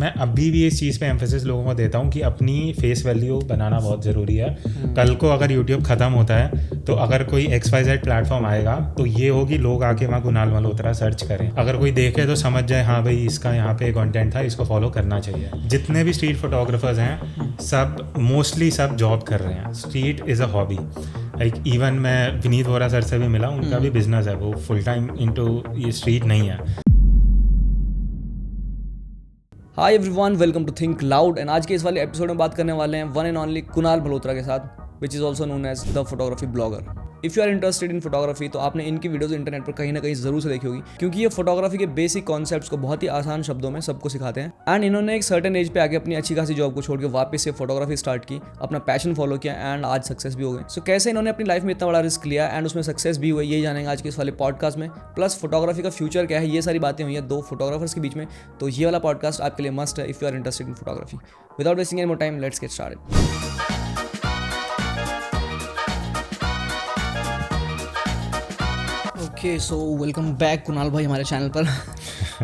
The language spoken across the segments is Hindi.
मैं अभी भी इस चीज़ पे एम्फेसिस लोगों को देता हूँ कि अपनी फेस वैल्यू बनाना बहुत ज़रूरी है। कल को अगर यूट्यूब ख़त्म होता है तो अगर कोई XYZ प्लेटफॉर्म आएगा तो ये होगी लोग आके वहाँ कुणाल मल्होत्रा सर्च करें, अगर कोई देखे तो समझ जाए हाँ भाई इसका यहाँ पे कंटेंट था, इसको फॉलो करना चाहिए। जितने भी स्ट्रीट फोटोग्राफर्स हैं सब मोस्टली सब जॉब कर रहे हैं। Street is a hobby. Like even मैं विनीत वोरा सर से भी मिला, उनका भी बिजनेस है, वो फुल टाइम इनटू ये स्ट्रीट नहीं है। Hi everyone, welcome to think loud. And आज के इस वाले एपिसोड में बात करने वाले हैं one and only Kunal Malhotra के साथ, which is also known as the photography blogger. If you are interested in photography तो आपने इनकी वीडियोस इंटरनेट पर कहीं ना कहीं जरूर से देखी होगी, क्योंकि ये फोटोग्राफी के बेसिक कॉन्सेप्ट्स को बहुत ही आसान शब्दों में सबको सिखाते हैं। एंड इन्होंने एक सर्टेन एज पे आके अपनी अच्छी खासी जॉब को छोड़ के वापस से फोटोग्राफी स्टार्ट की, अपना पैशन फॉलो किया एंड आज सक्सेस भी हो गए। सो कैसे इन्होंने अपनी लाइफ में इतना बड़ा रिस्क लिया एंड उसमें सक्सेस भी हुई, यही जानेंगे आज के इस वाले पॉडकास्ट में। प्लस फोटोग्राफी का फ्यूचर क्या है, ये सारी बातें हुई हैं दो फोटोग्राफर्स के बीच में। तो ये वाला पॉडकास्ट आपके लिए मस्ट है if you are interested in photography. Without wasting any more time, let's get started. Okay, so welcome back Kunal भाई हमारे चैनल पर।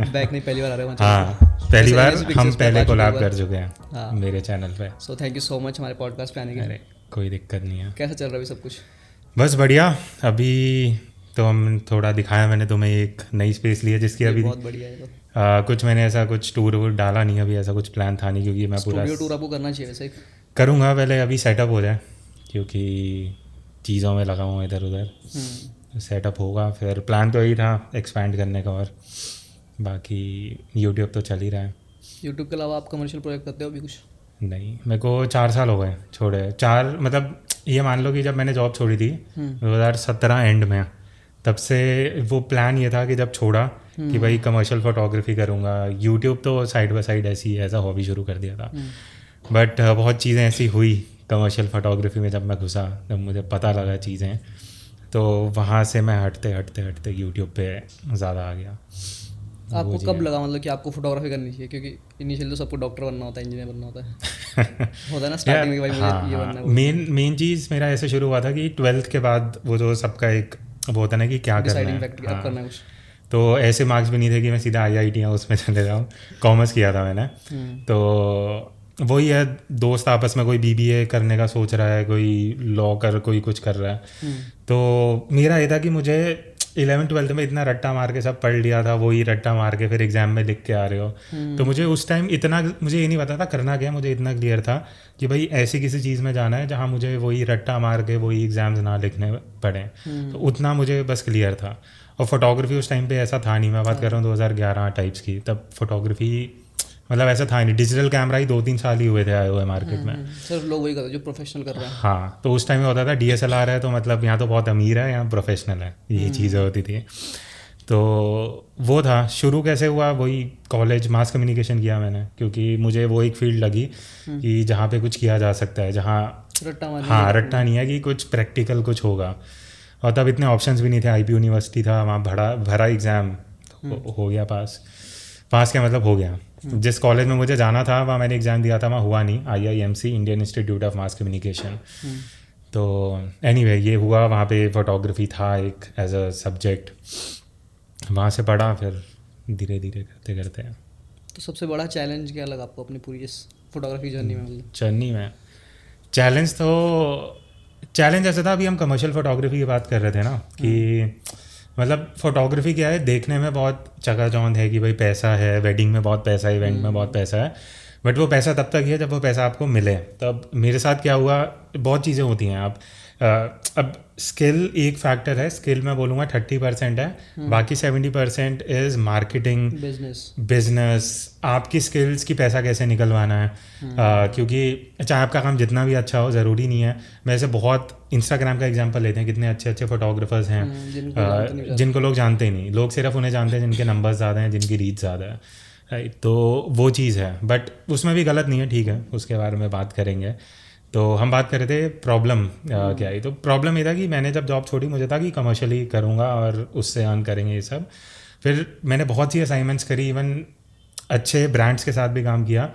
बैक नहीं, पहली बार आ रहे हैं। हाँ, पहली बार हम पहले कोलैब कर चुके हैं मेरे चैनल पे। So thank you so much हमारे पॉडकास्ट पे आने के लिए। कोई दिक्कत नहीं है। कैसा चल रहा है सब कुछ? बस बढ़िया। अभी तो हम थोड़ा दिखाया मैंने तुम्हें एक नई स्पेस ली है जिसकी अभी बहुत बढ़िया है। तो कुछ मैंने ऐसा कुछ टूर वूर डाला नहीं, अभी ऐसा कुछ प्लान था नहीं, क्योंकि मैं पूरा टूर आपको करना चाहिए वैसे। करूँगा, पहले अभी सेटअप हो जाए, क्योंकि चीज़ों में लगा हूँ इधर उधर। सेटअप होगा, फिर प्लान तो यही था एक्सपैंड करने का, और बाकी यूट्यूब तो चल ही रहा है। यूट्यूब के अलावा आप कमर्शियल प्रोजेक्ट करते हो अभी कुछ? नहीं, मेरे को 4 साल हो गए छोड़े। 4 मतलब ये मान लो कि जब मैंने जॉब छोड़ी थी 2017 एंड में, तब से वो प्लान ये था कि जब छोड़ा कि भाई कमर्शियल फोटोग्राफी करूँगा। यूट्यूब तो साइड बाय साइड ऐसी एज अ हॉबी शुरू कर दिया था। बट बहुत चीज़ें ऐसी हुई कमर्शियल फोटोग्राफी में, जब मैं घुसा, जब मुझे पता लगा चीज़ें, तो वहाँ से मैं हटते हटते यूट्यूब पे ज़्यादा आ गया। आपको कब लगा मतलब कि आपको फोटोग्राफी करनी चाहिए? क्योंकि इनिशियली तो सबको डॉक्टर बनना होता है, इंजीनियर बनना होता है होता है ना स्टार्टिंग में, भाई मुझे ये बनना है। मेन चीज़ मेरा ऐसे शुरू हुआ था कि 12th के बाद वो जो सबका एक वो होता है ना कि क्या करना है। करना है कुछ। तो ऐसे मार्क्स भी नहीं थे कि मैं सीधा IIT या उसमें चले जाऊँ। कॉमर्स किया था मैंने। तो वही है, दोस्त आपस में कोई BBA करने का सोच रहा है, कोई लॉ कर, कोई कुछ कर रहा है। तो मेरा ये था कि मुझे 11th-12th में इतना रट्टा मार के सब पढ़ लिया था, वही रट्टा मार के फिर एग्जाम में लिख के आ रहे हो। तो मुझे उस टाइम इतना, मुझे ये नहीं पता था करना क्या, मुझे इतना क्लियर था कि भाई ऐसी किसी चीज़ में जाना है जहाँ मुझे वही रट्टा मार के वही एग्जाम्स ना लिखने पड़े। तो उतना मुझे बस क्लियर था। और फोटोग्राफी उस टाइम पे ऐसा था नहीं, मैं बात कर रहा हूँ 2011 टाइप्स की। तब फोटोग्राफी मतलब ऐसा था नहीं, डिजिटल कैमरा ही 2-3 साल ही हुए थे आए हुए मार्केट में। सिर्फ लोग वही करते हैं जो प्रोफेशनल कर रहे हैं। हाँ, तो उस टाइम में होता था DSLR है तो मतलब यहाँ तो बहुत अमीर है, यहाँ प्रोफेशनल है, यही चीज़ें होती थी। तो वो था शुरू। कैसे हुआ, वही कॉलेज मास कम्युनिकेशन किया मैंने, क्योंकि मुझे वो एक फील्ड लगी कि जहाँ पे कुछ किया जा सकता है, जहाँ रट्टा नहीं है, कि कुछ प्रैक्टिकल कुछ होगा। और तब इतने ऑप्शंस भी नहीं थे। IP यूनिवर्सिटी था, वहाँ भरा एग्ज़ाम, हो गया पास क्या मतलब हो गया। जिस कॉलेज में मुझे जाना था वहाँ मैंने एग्ज़ाम दिया था, वहाँ हुआ नहीं। IIMC, Indian institute of mass communication. तो एनीवे ये हुआ, वहाँ पे फोटोग्राफी था एक एज अ सब्जेक्ट, वहाँ से पढ़ा, फिर धीरे धीरे करते करते। तो सबसे बड़ा चैलेंज क्या लगा आपको अपनी पूरी इस फोटोग्राफी जर्नी में? चैलेंज ऐसा था, अभी हम कमर्शियल फोटोग्राफी की बात कर रहे थे ना, कि मतलब फोटोग्राफी क्या है, देखने में बहुत चकाचौंध है कि भाई पैसा है, वेडिंग में बहुत पैसा है, इवेंट में बहुत पैसा है, बट वो पैसा तब तक ही है जब वो पैसा आपको मिले। तब मेरे साथ क्या हुआ, बहुत चीज़ें होती हैं। आप अब स्किल एक फैक्टर है, स्किल मैं बोलूँगा 30% है, बाकी 70% इज़ मार्केटिंग, बिजनेस, आपकी स्किल्स की पैसा कैसे निकलवाना है। क्योंकि चाहे आपका काम जितना भी अच्छा हो, ज़रूरी नहीं है। वैसे बहुत इंस्टाग्राम का एग्जांपल लेते हैं, कितने अच्छे अच्छे फोटोग्राफर्स हैं जिनको लोग जानते ही नहीं। लोग सिर्फ उन्हें जानते हैं जिनके नंबर्स ज़्यादा हैं, जिनकी रीच ज़्यादा है, राइट। तो वो चीज़ है, बट उसमें भी गलत नहीं है, ठीक है, उसके बारे में बात करेंगे। तो हम बात कर रहे थे प्रॉब्लम क्या है। तो प्रॉब्लम ये था कि मैंने जब जॉब छोड़ी, मुझे था कि कमर्शियली करूँगा और उससे अर्न करेंगे ये सब। फिर मैंने बहुत सी असाइनमेंट्स करी, इवन अच्छे ब्रांड्स के साथ भी काम किया।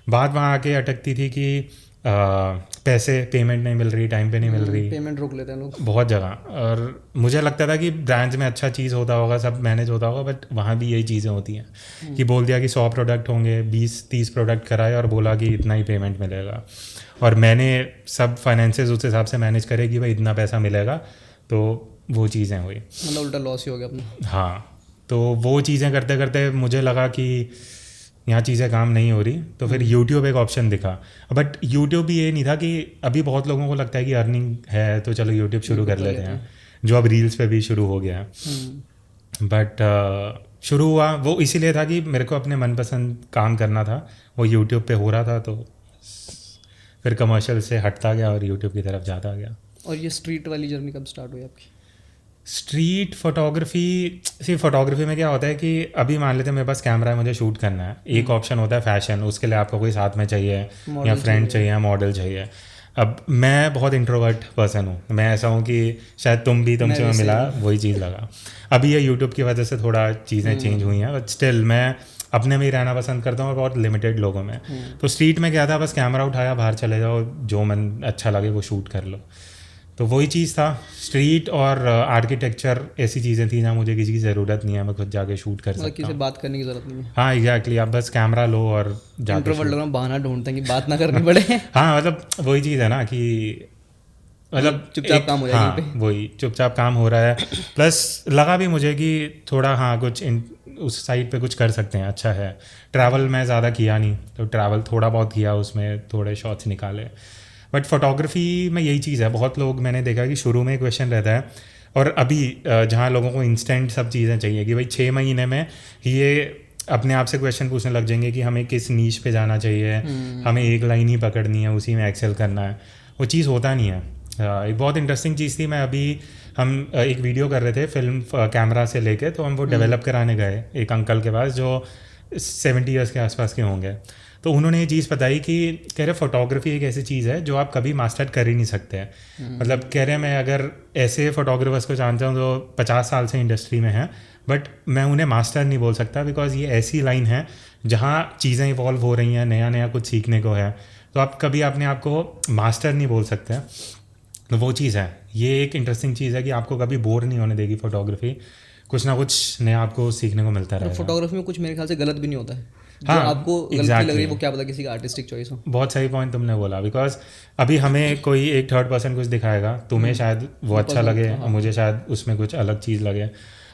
बात वहाँ आके अटकती थी कि पैसे पेमेंट नहीं मिल रही, टाइम पे नहीं मिल रही, पेमेंट रोक लेते हैं लोग बहुत जगह। और मुझे लगता था कि ब्रांच में अच्छा चीज़ होता होगा, सब मैनेज होता होगा, बट वहाँ भी यही चीज़ें होती हैं कि बोल दिया कि 100 प्रोडक्ट होंगे, 20-30 प्रोडक्ट कराए और बोला कि इतना ही पेमेंट मिलेगा। और मैंने सब फाइनेंसेस उस हिसाब से मैनेज करे कि भाई इतना पैसा मिलेगा, तो वो चीज़ें हुई, मतलब उल्टा लॉस ही हो गया अपना। हाँ। तो वो चीज़ें करते करते मुझे लगा कि यहाँ चीज़ें काम नहीं हो रही, तो फिर यूट्यूब एक ऑप्शन दिखा। बट यूट्यूब भी ये नहीं था कि अभी बहुत लोगों को लगता है कि अर्निंग है तो चलो यूट्यूब शुरू कर लेते हैं, जो अब रील्स पे भी शुरू हो गया है। बट शुरू हुआ वो इसीलिए था कि मेरे को अपने मनपसंद काम करना था, वो यूट्यूब पे हो रहा था, तो फिर कमर्शियल से हटता गया और यूट्यूब की तरफ जाता गया। और ये स्ट्रीट वाली जर्नी कब स्टार्ट हुई आपकी? स्ट्रीट फोटोग्राफी, सिर्फ फोटोग्राफी में क्या होता है कि अभी मान लेते हैं मेरे पास कैमरा है, मुझे शूट करना है, एक ऑप्शन होता है फैशन, उसके लिए आपको कोई साथ में चाहिए या फ्रेंड चाहिए, मॉडल चाहिए। अब मैं बहुत इंट्रोवर्ट पर्सन हूँ, मैं ऐसा हूँ कि शायद तुमसे मैं मिला वही चीज़ लगा। अभी ये यूट्यूब की वजह से थोड़ा चीज़ें चेंज हुई हैं, बट स्टिल मैं अपने में ही रहना पसंद करता हूँ और बहुत लिमिटेड लोगों में। तो स्ट्रीट में क्या था, बस कैमरा उठाया, बाहर चले जाओ, जो मन अच्छा लगे वो शूट कर लो। तो वही चीज़ था स्ट्रीट। और आर्किटेक्चर ऐसी चीज़ें थी जहाँ मुझे किसी की ज़रूरत नहीं है, मैं खुद जाके शूट कर सकता हूँ, किसी बात करने की जरूरत नहीं है। हाँ एग्जैक्टली, आप बस कैमरा लो और जाके इंट्रोवर्ट लोग बहाना ढूंढते हैं कि बात ना करनी पड़े। हाँ मतलब वही चीज़ है ना कि मतलब चुपचाप काम हो जाएगा। हाँ वही चुपचाप काम हो रहा है। प्लस लगा भी मुझे कि थोड़ा हाँ कुछ उस साइड पे कुछ कर सकते हैं, अच्छा है। ट्रैवल मैं ज़्यादा किया नहीं, तो ट्रैवल थोड़ा बहुत किया, उसमें थोड़े शॉट्स निकाले। बट फोटोग्राफी में यही चीज़ है, बहुत लोग मैंने देखा कि शुरू में क्वेश्चन रहता है, और अभी जहाँ लोगों को इंस्टेंट सब चीज़ें चाहिए कि भाई 6 महीने में ये अपने आप से क्वेश्चन पूछने लग जाएंगे कि हमें किस नीश पे जाना चाहिए, हमें एक लाइन ही पकड़नी है, उसी में एक्सेल करना है। वो चीज़ होता नहीं है। एक बहुत इंटरेस्टिंग चीज़ थी, मैं अभी हम एक वीडियो कर रहे थे फिल्म कैमरा से लेके, तो हम वो डेवलप कराने गए एक अंकल के पास जो 70 ईयर्स के आसपास के होंगे। तो उन्होंने ये चीज़ बताई कि कह रहे फोटोग्राफी एक ऐसी चीज़ है जो आप कभी मास्टर कर ही नहीं सकते हैं। मतलब कह रहे मैं अगर ऐसे फोटोग्राफर्स को जानता हूँ जो 50 साल से इंडस्ट्री में हैं, बट मैं उन्हें मास्टर नहीं बोल सकता, बिकॉज ये ऐसी लाइन है जहाँ चीज़ें इवॉल्व हो रही हैं, नया नया कुछ सीखने को है, तो आप कभी अपने आप को मास्टर नहीं बोल सकते। तो वो चीज़ है, ये एक इंटरेस्टिंग चीज़ है कि आपको कभी बोर नहीं होने देगी फोटोग्राफी, कुछ ना कुछ नया आपको सीखने को मिलता रहेगा। फोटोग्राफी में कुछ मेरे ख्याल से गलत भी नहीं होता है, हाँ, जो आपको गलती लग रही है वो क्या पता किसी का आर्टिस्टिक चॉइस हो। बहुत सही पॉइंट तुमने बोला, बिकॉज अभी हमें कोई एक थर्ड पर्सन कुछ दिखाएगा, तुम्हें शायद वो अच्छा लगे, मुझे शायद उसमें कुछ अलग चीज़ लगे।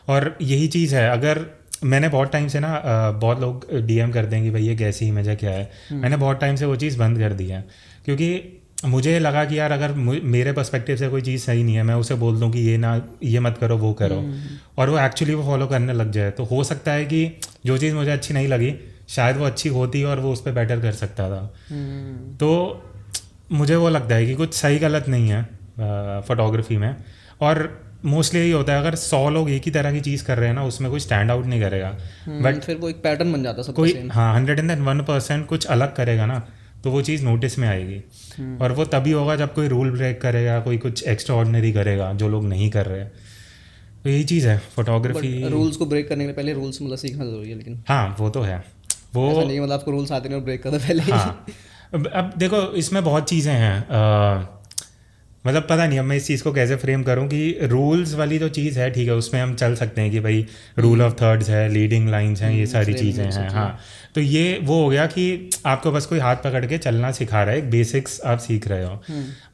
और यही चीज़ है, अगर मैंने बहुत टाइम से ना बहुत लोग डीएम करते हैं कि भाई ये कैसी इमेज है, क्या है, मैंने बहुत टाइम से वो चीज़ बंद कर दी है, क्योंकि मुझे लगा कि यार अगर मेरे पर्सपेक्टिव से कोई चीज़ सही नहीं है, मैं उसे बोल दूं कि ये मत करो, वो करो, और वो एक्चुअली वो फॉलो करने लग जाए, तो हो सकता है कि जो चीज़ मुझे अच्छी नहीं लगी शायद वो अच्छी होती और वो उस पर बेटर कर सकता था। तो मुझे वो लगता है कि कुछ सही गलत नहीं है फोटोग्राफी में। और मोस्टली यही होता है, अगर 100 लोग एक ही तरह की चीज़ कर रहे हैं ना, उसमें कोई स्टैंड आउट नहीं करेगा, बट फिर वो एक पैटर्न बन जाता है सबका कोई सेम। हाँ 101% कुछ अलग करेगा ना, तो वो चीज़ नोटिस में आएगी। और वो तभी होगा जब कोई रूल ब्रेक करेगा, कोई कुछ एक्स्ट्रा ऑर्डिनरी करेगा जो लोग नहीं कर रहे। तो यही चीज़ है फोटोग्राफी। रूल्स को ब्रेक करने के पहले रूल्स मतलब सीखना जरूरी है, लेकिन हाँ वो तो है, वो ऐसा नहीं मतलब आपको रूल्स आते नहीं और ब्रेक करते पहले। हाँ अब देखो इसमें बहुत चीज़ें हैं, मतलब पता नहीं अब मैं इस चीज़ को कैसे फ्रेम करूं कि रूल्स वाली जो चीज़ है ठीक है, उसमें हम चल सकते हैं कि भाई रूल ऑफ थर्ड्स है, लीडिंग लाइंस हैं, ये सारी चीज़ें हैं। हाँ तो ये वो हो गया कि आपको बस कोई हाथ पकड़ के चलना सिखा रहा है, एक बेसिक्स आप सीख रहे हो।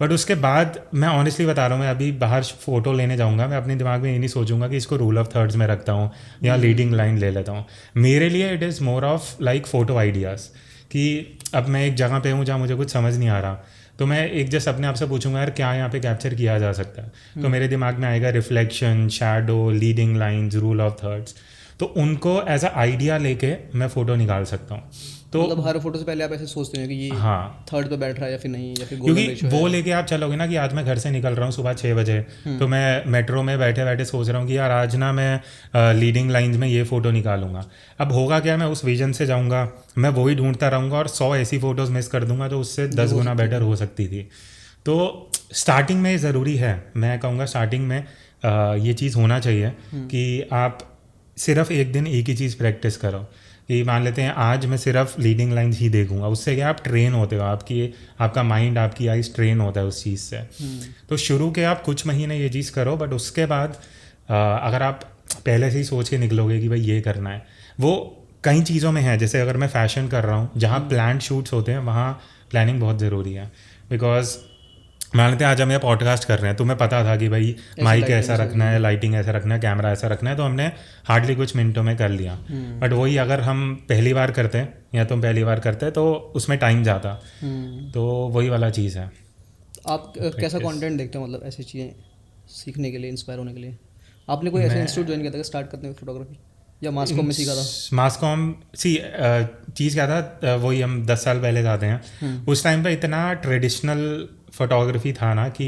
बट उसके बाद मैं ऑनेस्टली बता रहा हूँ, मैं अभी बाहर फ़ोटो लेने जाऊँगा, मैं अपने दिमाग में ये नहीं सोचूंगा कि इसको रूल ऑफ थर्ड्स में रखता हूँ या लीडिंग लाइन ले लेता हूँ। मेरे लिए it is more of like photo ideas, कि अब मैं एक जगह पे हूँ जहाँ मुझे कुछ समझ नहीं आ रहा, तो मैं एक जस्ट अपने आप से पूछूंगा यार क्या यहाँ पे कैप्चर किया जा सकता है, तो मेरे दिमाग में आएगा reflection, shadow, leading lines, rule of thirds, तो उनको एज अ आइडिया लेके मैं फ़ोटो निकाल सकता हूँ। तो मतलब हर फोटो से पहले आप ऐसे सोचते हैं कि ये हाँ थर्ड पे बैठ रहा है या फिर नहीं, या फिर गोल्डन क्योंकि रेशियो वो लेके आप चलोगे ना कि आज मैं घर से निकल रहा हूँ सुबह 6 बजे, तो मैं मेट्रो में बैठे बैठे सोच रहा हूँ कि यार आज ना मैं लीडिंग लाइंस में ये फ़ोटो निकालूंगा। अब होगा क्या, मैं उस विजन से जाऊँगा, मैं वही ढूंढता रहूँगा और 100 ऐसी फ़ोटोज़ मिस कर दूंगा जो उससे 10 गुना बेटर हो सकती थी। तो स्टार्टिंग में ज़रूरी है, मैं कहूँगा स्टार्टिंग में ये चीज़ होना चाहिए कि आप सिर्फ एक दिन एक ही चीज़ प्रैक्टिस करो। कि मान लेते हैं आज मैं सिर्फ लीडिंग लाइन्स ही देखूंगा, उससे क्या आप ट्रेन होते हो, आपका माइंड, आपकी आइज ट्रेन होता है उस चीज़ से। तो शुरू के आप कुछ महीने ये चीज़ करो, बट उसके बाद अगर आप पहले से ही सोच के निकलोगे कि भाई ये करना है, वो कई चीज़ों में है। जैसे अगर मैं फ़ैशन कर रहा हूँ, जहाँ प्लान्ड शूट्स होते हैं वहाँ प्लानिंग बहुत ज़रूरी है। बिकॉज मान लेते हैं आज हम ये पॉडकास्ट कर रहे हैं, तुम्हें पता था कि भाई माइक ऐसा रखना है, लाइटिंग ऐसा रखना है, कैमरा ऐसा रखना है, तो हमने हार्डली कुछ मिनटों में कर लिया। बट वही अगर हम पहली बार करते हैं या तुम पहली बार करते हैं तो उसमें टाइम जाता। तो वही वाला चीज़ है। आप कैसा कंटेंट देखते हो, मतलब ऐसी चीज़ें सीखने के लिए, इंस्पायर होने के लिए? आपने कोई ऐसा इंस्टीट्यूट ज्वाइन किया था स्टार्ट करने में फोटोग्राफी, या मासकॉम में सीखा था? मासकॉम चीज़ क्या था, वही हम 10 साल पहले जाते हैं, उस टाइम पे इतना ट्रेडिशनल फोटोग्राफी था ना कि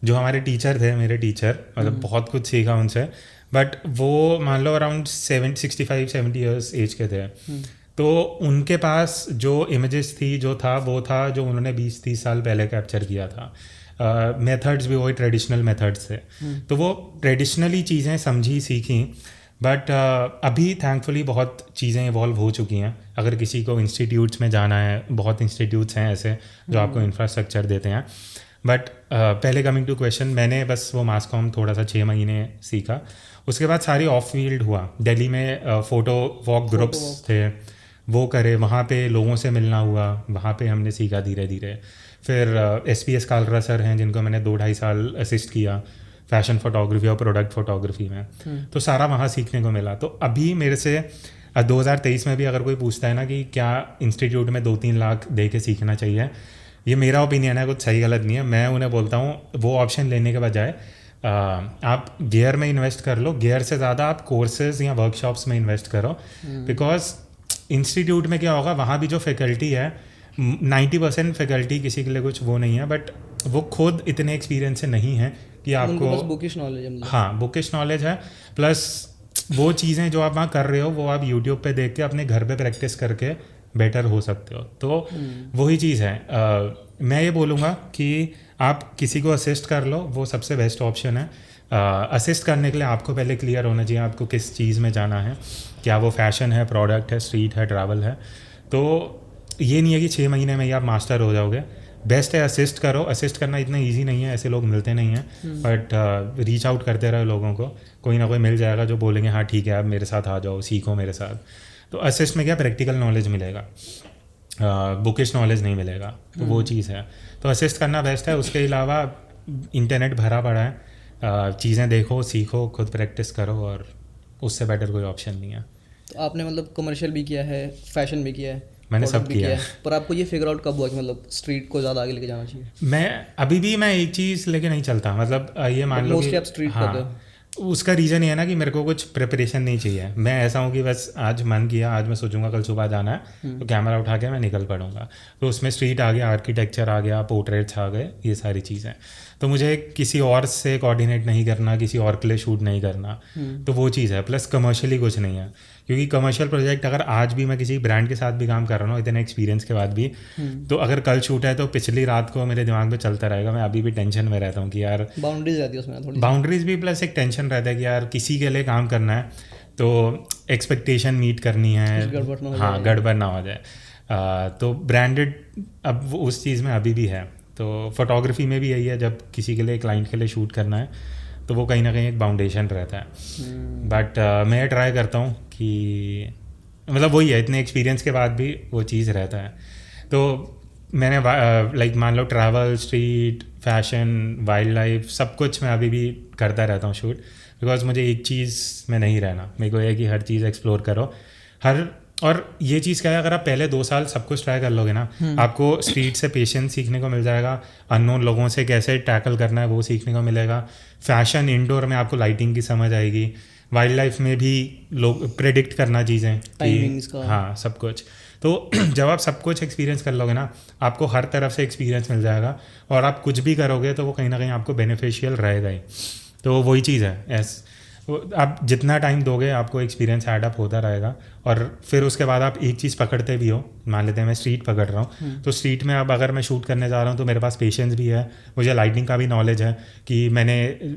जो हमारे टीचर थे, मेरे टीचर, मतलब बहुत कुछ सीखा उनसे, बट वो मान लो अराउंड 65-70 ईयर्स एज के थे। तो उनके पास जो इमेजेस थी, जो था वो था जो उन्होंने 20-30 साल पहले कैप्चर किया था। मेथड्स भी वही ट्रेडिशनल मेथड्स थे। तो वो ट्रेडिशनली चीज़ें समझी, सीखी। बट अभी थैंकफुली बहुत चीज़ें इवॉल्व हो चुकी हैं। अगर किसी को इंस्टीट्यूट्स में जाना है, बहुत इंस्टीट्यूट्स हैं ऐसे जो आपको इंफ्रास्ट्रक्चर देते हैं। बट पहले कमिंग टू क्वेश्चन, मैंने बस वो मासकॉम थोड़ा सा 6 महीने सीखा। उसके बाद सारी ऑफ फील्ड हुआ। दिल्ली में फ़ोटो वॉक ग्रुप्स थे, वो करे, वहाँ पे लोगों से मिलना हुआ, वहाँ पे हमने सीखा धीरे धीरे। फिर SPS कालरा सर हैं जिनको मैंने 2-2.5 साल असिस्ट किया फैशन फोटोग्राफी और प्रोडक्ट फोटोग्राफी में, तो सारा वहाँ सीखने को मिला। तो अभी मेरे से 2023 में भी अगर कोई पूछता है ना कि क्या इंस्टीट्यूट में 2-3 लाख दे के सीखना चाहिए, ये मेरा ओपिनियन है, कुछ सही गलत नहीं है। मैं उन्हें बोलता हूँ वो ऑप्शन लेने के बजाय आप गियर में इन्वेस्ट कर लो, गियर से ज़्यादा आप कोर्सेज या वर्कशॉप्स में इन्वेस्ट करो। बिकॉज इंस्टीट्यूट में क्या होगा, वहाँ भी जो फैकल्टी है 90% फैकल्टी किसी के लिए कुछ वो नहीं है, बट वो खुद इतने एक्सपीरियंस से नहीं है कि आपको बस बुकिश नॉलेज है। हाँ, बुकिश नॉलेज है, प्लस वो चीज़ें जो आप वहाँ कर रहे हो वो आप यूट्यूब पे देख के अपने घर पे प्रैक्टिस करके बेटर हो सकते हो। तो वही चीज़ है। मैं ये बोलूँगा कि आप किसी को असिस्ट कर लो, वो सबसे बेस्ट ऑप्शन है। असिस्ट करने के लिए आपको पहले क्लियर होना चाहिए आपको किस चीज़ में जाना है, क्या वो फैशन है, प्रोडक्ट है, स्ट्रीट है, ट्रैवल है। तो ये नहीं है कि 6 महीने में ही आप मास्टर हो जाओगे। बेस्ट है असिस्ट करो। असिस्ट करना इतना इजी नहीं है, ऐसे लोग मिलते नहीं हैं, बट रीच आउट करते रहो लोगों को, कोई ना कोई मिल जाएगा जो बोलेंगे हाँ ठीक है आप मेरे साथ आ जाओ, सीखो मेरे साथ। तो असिस्ट में क्या प्रैक्टिकल नॉलेज मिलेगा, बुकिश नॉलेज नहीं मिलेगा, तो वो चीज़ है। तो असिस्ट करना बेस्ट है। उसके अलावा इंटरनेट भरा पड़ा है, चीज़ें देखो, सीखो, खुद प्रैक्टिस करो, और उससे बेटर कोई ऑप्शन नहीं है। तो आपने मतलब कमर्शियल भी किया है, फैशन भी किया है, मैंने सब किया है। पर आपको ये फिगर आउट कब हुआ कि मतलब स्ट्रीट को ज़्यादा आगे लेके जाना चाहिए? मैं अभी भी मैं एक चीज़ लेके नहीं चलता, मतलब ये मान लो मोस्टली आप स्ट्रीट करते हो। उसका रीज़न ये है ना कि मेरे को कुछ प्रिपरेशन नहीं चाहिए। मैं ऐसा हूँ कि बस आज मन किया, आज मैं सोचूंगा कल सुबह जाना है, तो कैमरा उठा के मैं निकल पड़ूंगा। तो उसमें स्ट्रीट आ गया, आर्किटेक्चर आ गया, पोर्ट्रेट्स आ गए, ये सारी चीज़ें। तो मुझे किसी और से कोऑर्डिनेट नहीं करना, किसी और के लिए शूट नहीं करना, तो वो चीज़ है। प्लस कमर्शियली कुछ नहीं है, क्योंकि कमर्शियल प्रोजेक्ट अगर आज भी मैं किसी ब्रांड के साथ भी काम कर रहा हूँ इतने एक्सपीरियंस के बाद भी, तो अगर कल शूट है तो पिछली रात को मेरे दिमाग में चलता रहेगा। मैं अभी भी टेंशन में रहता हूँ कि यार बाउंड्रीज रहती है उसमें थोड़ी, बाउंड्रीज भी, प्लस एक टेंशन रहता है कि यार किसी के लिए काम करना है तो एक्सपेक्टेशन मीट करनी है, हाँ गड़बड़ ना हो जाए। तो ब्रांडेड अब वो उस चीज़ में अभी भी है। तो फोटोग्राफी में भी यही है, जब किसी के लिए क्लाइंट के लिए शूट करना है तो वो कहीं ना कहीं एक बाउंडेशन रहता है। बट मैं ट्राई करता हूँ कि मतलब वही है, इतने एक्सपीरियंस के बाद भी वो चीज़ रहता है। तो मैंने लाइक मान लो travel, street, fashion, wild life, सब कुछ मैं अभी भी करता रहता हूँ शूट, बिकॉज मुझे एक चीज़ में नहीं रहना। मेरे को है कि हर चीज़ एक्सप्लोर करो, और ये चीज़ क्या है, अगर आप पहले 2 साल सब कुछ ट्राई कर लोगे ना, आपको स्ट्रीट से पेशेंस सीखने को मिल जाएगा, अननोन लोगों से कैसे टैकल करना है वो सीखने को मिलेगा, फैशन इंडोर में आपको लाइटिंग की समझ आएगी, वाइल्ड लाइफ में भी लोग प्रेडिक्ट करना चीज़ें, हाँ सब कुछ। तो जब आप सब कुछ एक्सपीरियंस कर लोगे ना, आपको हर तरफ से एक्सपीरियंस मिल जाएगा, और आप कुछ भी करोगे तो वो कहीं ना कहीं आपको बेनिफिशियल रहेगा ही। तो वही चीज़ है, आप जितना टाइम दोगे आपको एक्सपीरियंस ऐड अप होता रहेगा। और फिर उसके बाद आप एक चीज़ पकड़ते भी हो, मान लेते हैं मैं स्ट्रीट पकड़ रहा हूँ, तो स्ट्रीट में अब अगर मैं शूट करने जा रहा हूँ तो मेरे पास पेशेंस भी है, मुझे लाइटिंग का भी नॉलेज है कि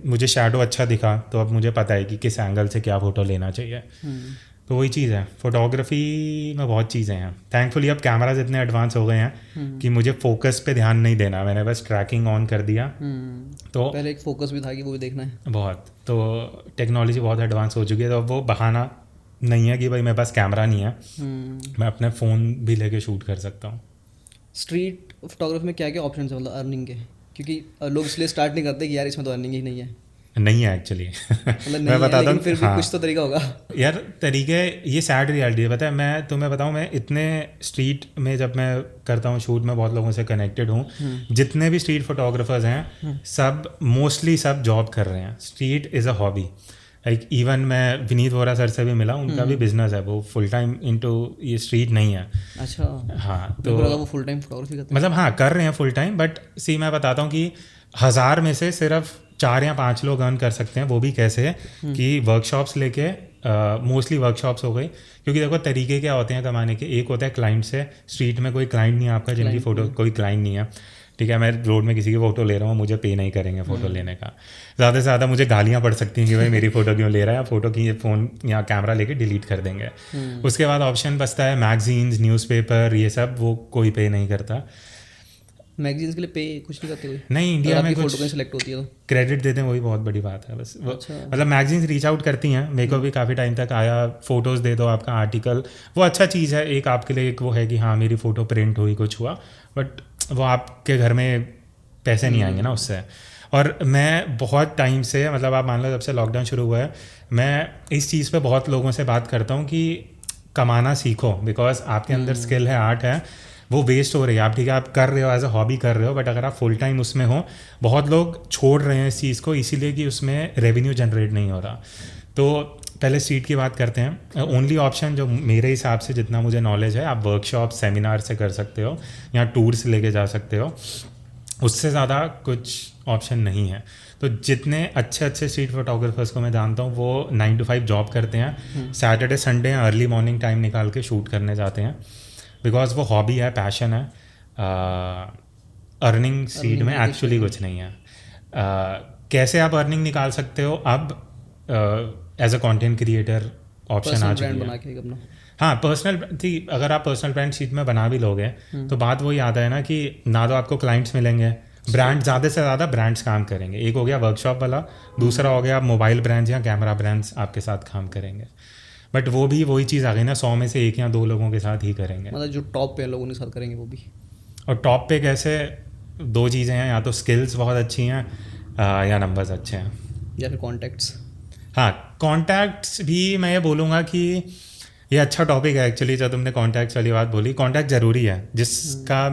मुझे शैडो अच्छा दिखा तो अब मुझे पता है कि किस एंगल से क्या फ़ोटो लेना चाहिए। तो वही चीज़ है, फोटोग्राफी में बहुत चीज़ें हैं। थैंकफुली अब कैमराज इतने एडवांस हो गए हैं कि मुझे फोकस पे ध्यान नहीं देना, मैंने बस ट्रैकिंग ऑन कर दिया। तो पहले एक फोकस भी था कि वो भी देखना है। बहुत, तो टेक्नोलॉजी बहुत एडवांस हो चुकी है, तो अब वो बहाना नहीं है कि भाई मेरे पास कैमरा नहीं है, मैं अपने फ़ोन भी लेके शूट कर सकता हूँ। स्ट्रीट फोटोग्राफी में क्या क्या ऑप्शन है मतलब अर्निंग के? क्योंकि लोग इसलिए स्टार्ट नहीं करते कि यार इसमें तो अर्निंग ही नहीं है। नहीं है एक्चुअली मतलब नहीं मैं है, बताता लेकिन हूँ, फिर भी कुछ तो तरीका होगा। यार तरीके, ये सैड रियलिटी है, पता है। मैं तुम्हें बताऊँ, मैं इतने स्ट्रीट में जब मैं करता हूँ शूट, में बहुत लोगों से कनेक्टेड हूँ। जितने भी स्ट्रीट फोटोग्राफर्स हैं सब मोस्टली सब जॉब कर रहे हैं। Street is a hobby. Like even मैं विनीत वोरा सर से भी मिला, उनका भी बिजनेस है, वो फुल टाइम इनटू ये स्ट्रीट नहीं है। अच्छा। हाँ, तो तो वो फुल टाइम फोटोग्राफी करते हैं मतलब हाँ कर रहे हैं फुल टाइम, बट सी मैं बताता हूँ कि 1000 में से सिर्फ 4 या 5 लोग अर्न कर सकते हैं। वो भी कैसे कि वर्कशॉप्स लेके, मोस्टली वर्कशॉप्स हो गई, क्योंकि देखो तरीके क्या होते हैं कमाने के। एक होता है क्लाइंट से, स्ट्रीट में कोई क्लाइंट नहीं है आपका जिनकी फ़ोटो, कोई क्लाइंट नहीं है, ठीक है। मैं रोड में किसी की फ़ोटो ले रहा हूँ, मुझे पे नहीं करेंगे फ़ोटो लेने का। ज़्यादा से ज़्यादा मुझे गालियाँ पड़ सकती हैं कि भाई मेरी फ़ोटो क्यों ले रहा है, फ़ोटो की फ़ोन या कैमरा लेके डिलीट कर देंगे। उसके बाद ऑप्शन बचता है मैगजीन्स, न्यूज़पेपर, ये सब, वो कोई पे नहीं करता। मैगजीन्स के लिए पे कुछ नहीं करते कोई? नहीं, इंडिया में फोटो कुछ कहीं सेलेक्ट होती है तो क्रेडिट देते हैं, वही बहुत बड़ी बात है बस। अच्छा। मतलब मैगजीन्स रीच आउट करती हैं, मेरे को भी काफ़ी टाइम तक आया, फ़ोटोज़ दे दो आपका आर्टिकल, वो अच्छा चीज़ है। एक आपके लिए एक वो है कि हाँ मेरी फ़ोटो प्रिंट हुई, कुछ हुआ, बट वो आपके घर में पैसे नहीं आएंगे ना उससे। और मैं बहुत टाइम से, मतलब आप मान लो जब से लॉकडाउन शुरू हुआ है, मैं इस चीज़ पे बहुत लोगों से बात करता हूँ कि कमाना सीखो, बिकॉज आपके अंदर स्किल है, आर्ट है, वो वेस्ट हो रही है। आप ठीक है, आप कर रहे हो एज अ हॉबी कर रहे हो, बट अगर आप फुल टाइम उसमें हो, बहुत लोग छोड़ रहे हैं इस चीज़ को इसीलिए कि उसमें रेवेन्यू जनरेट नहीं हो रहा। तो पहले स्ट्रीट की बात करते हैं। ओनली ऑप्शन जो मेरे हिसाब से, जितना मुझे नॉलेज है, आप वर्कशॉप सेमिनार से कर सकते हो या टूर्स लेके जा सकते हो, उससे ज़्यादा कुछ ऑप्शन नहीं है। तो जितने अच्छे अच्छे स्ट्रीट फोटोग्राफर्स को मैं जानता हूँ वो 9 to 5 जॉब करते हैं, Saturday Sunday early morning time निकाल के शूट करने जाते हैं, बिकॉज वो हॉबी है, पैशन है। अर्निंग स्ट्रीट में एक्चुअली कुछ नहीं है। कैसे आप अर्निंग निकाल सकते हो अब, as a content creator option आ चुकी बना है। के अपना हाँ, पर्सनल थी, अगर आप पर्सनल ब्रांड शीट में बना भी लोगे तो बात वही आता है ना कि ना तो आपको क्लाइंट्स मिलेंगे, ब्रांड ज़्यादा से ज़्यादा ब्रांड्स काम करेंगे। एक हो गया वर्कशॉप वाला, दूसरा हो गया मोबाइल ब्रांड्स या कैमरा ब्रांड्स आपके साथ काम करेंगे, बट वो भी वही चीज़ आ गई ना, 100 में से 1 या 2 लोगों के साथ ही करेंगे। मतलब जो टॉप पे लोग उन्हीं के साथ करेंगे वो भी। और टॉप पे कैसे, 2 चीज़ें हैं, या तो स्किल्स बहुत अच्छी हैं या नंबर्स अच्छे हैं, या फिर कॉन्टैक्ट्स। हाँ कॉन्टैक्ट्स भी मैं ये बोलूँगा कि ये अच्छा टॉपिक है एक्चुअली, जो तुमने कॉन्टैक्ट्स वाली बात बोली। कॉन्टैक्ट ज़रूरी है, जिसको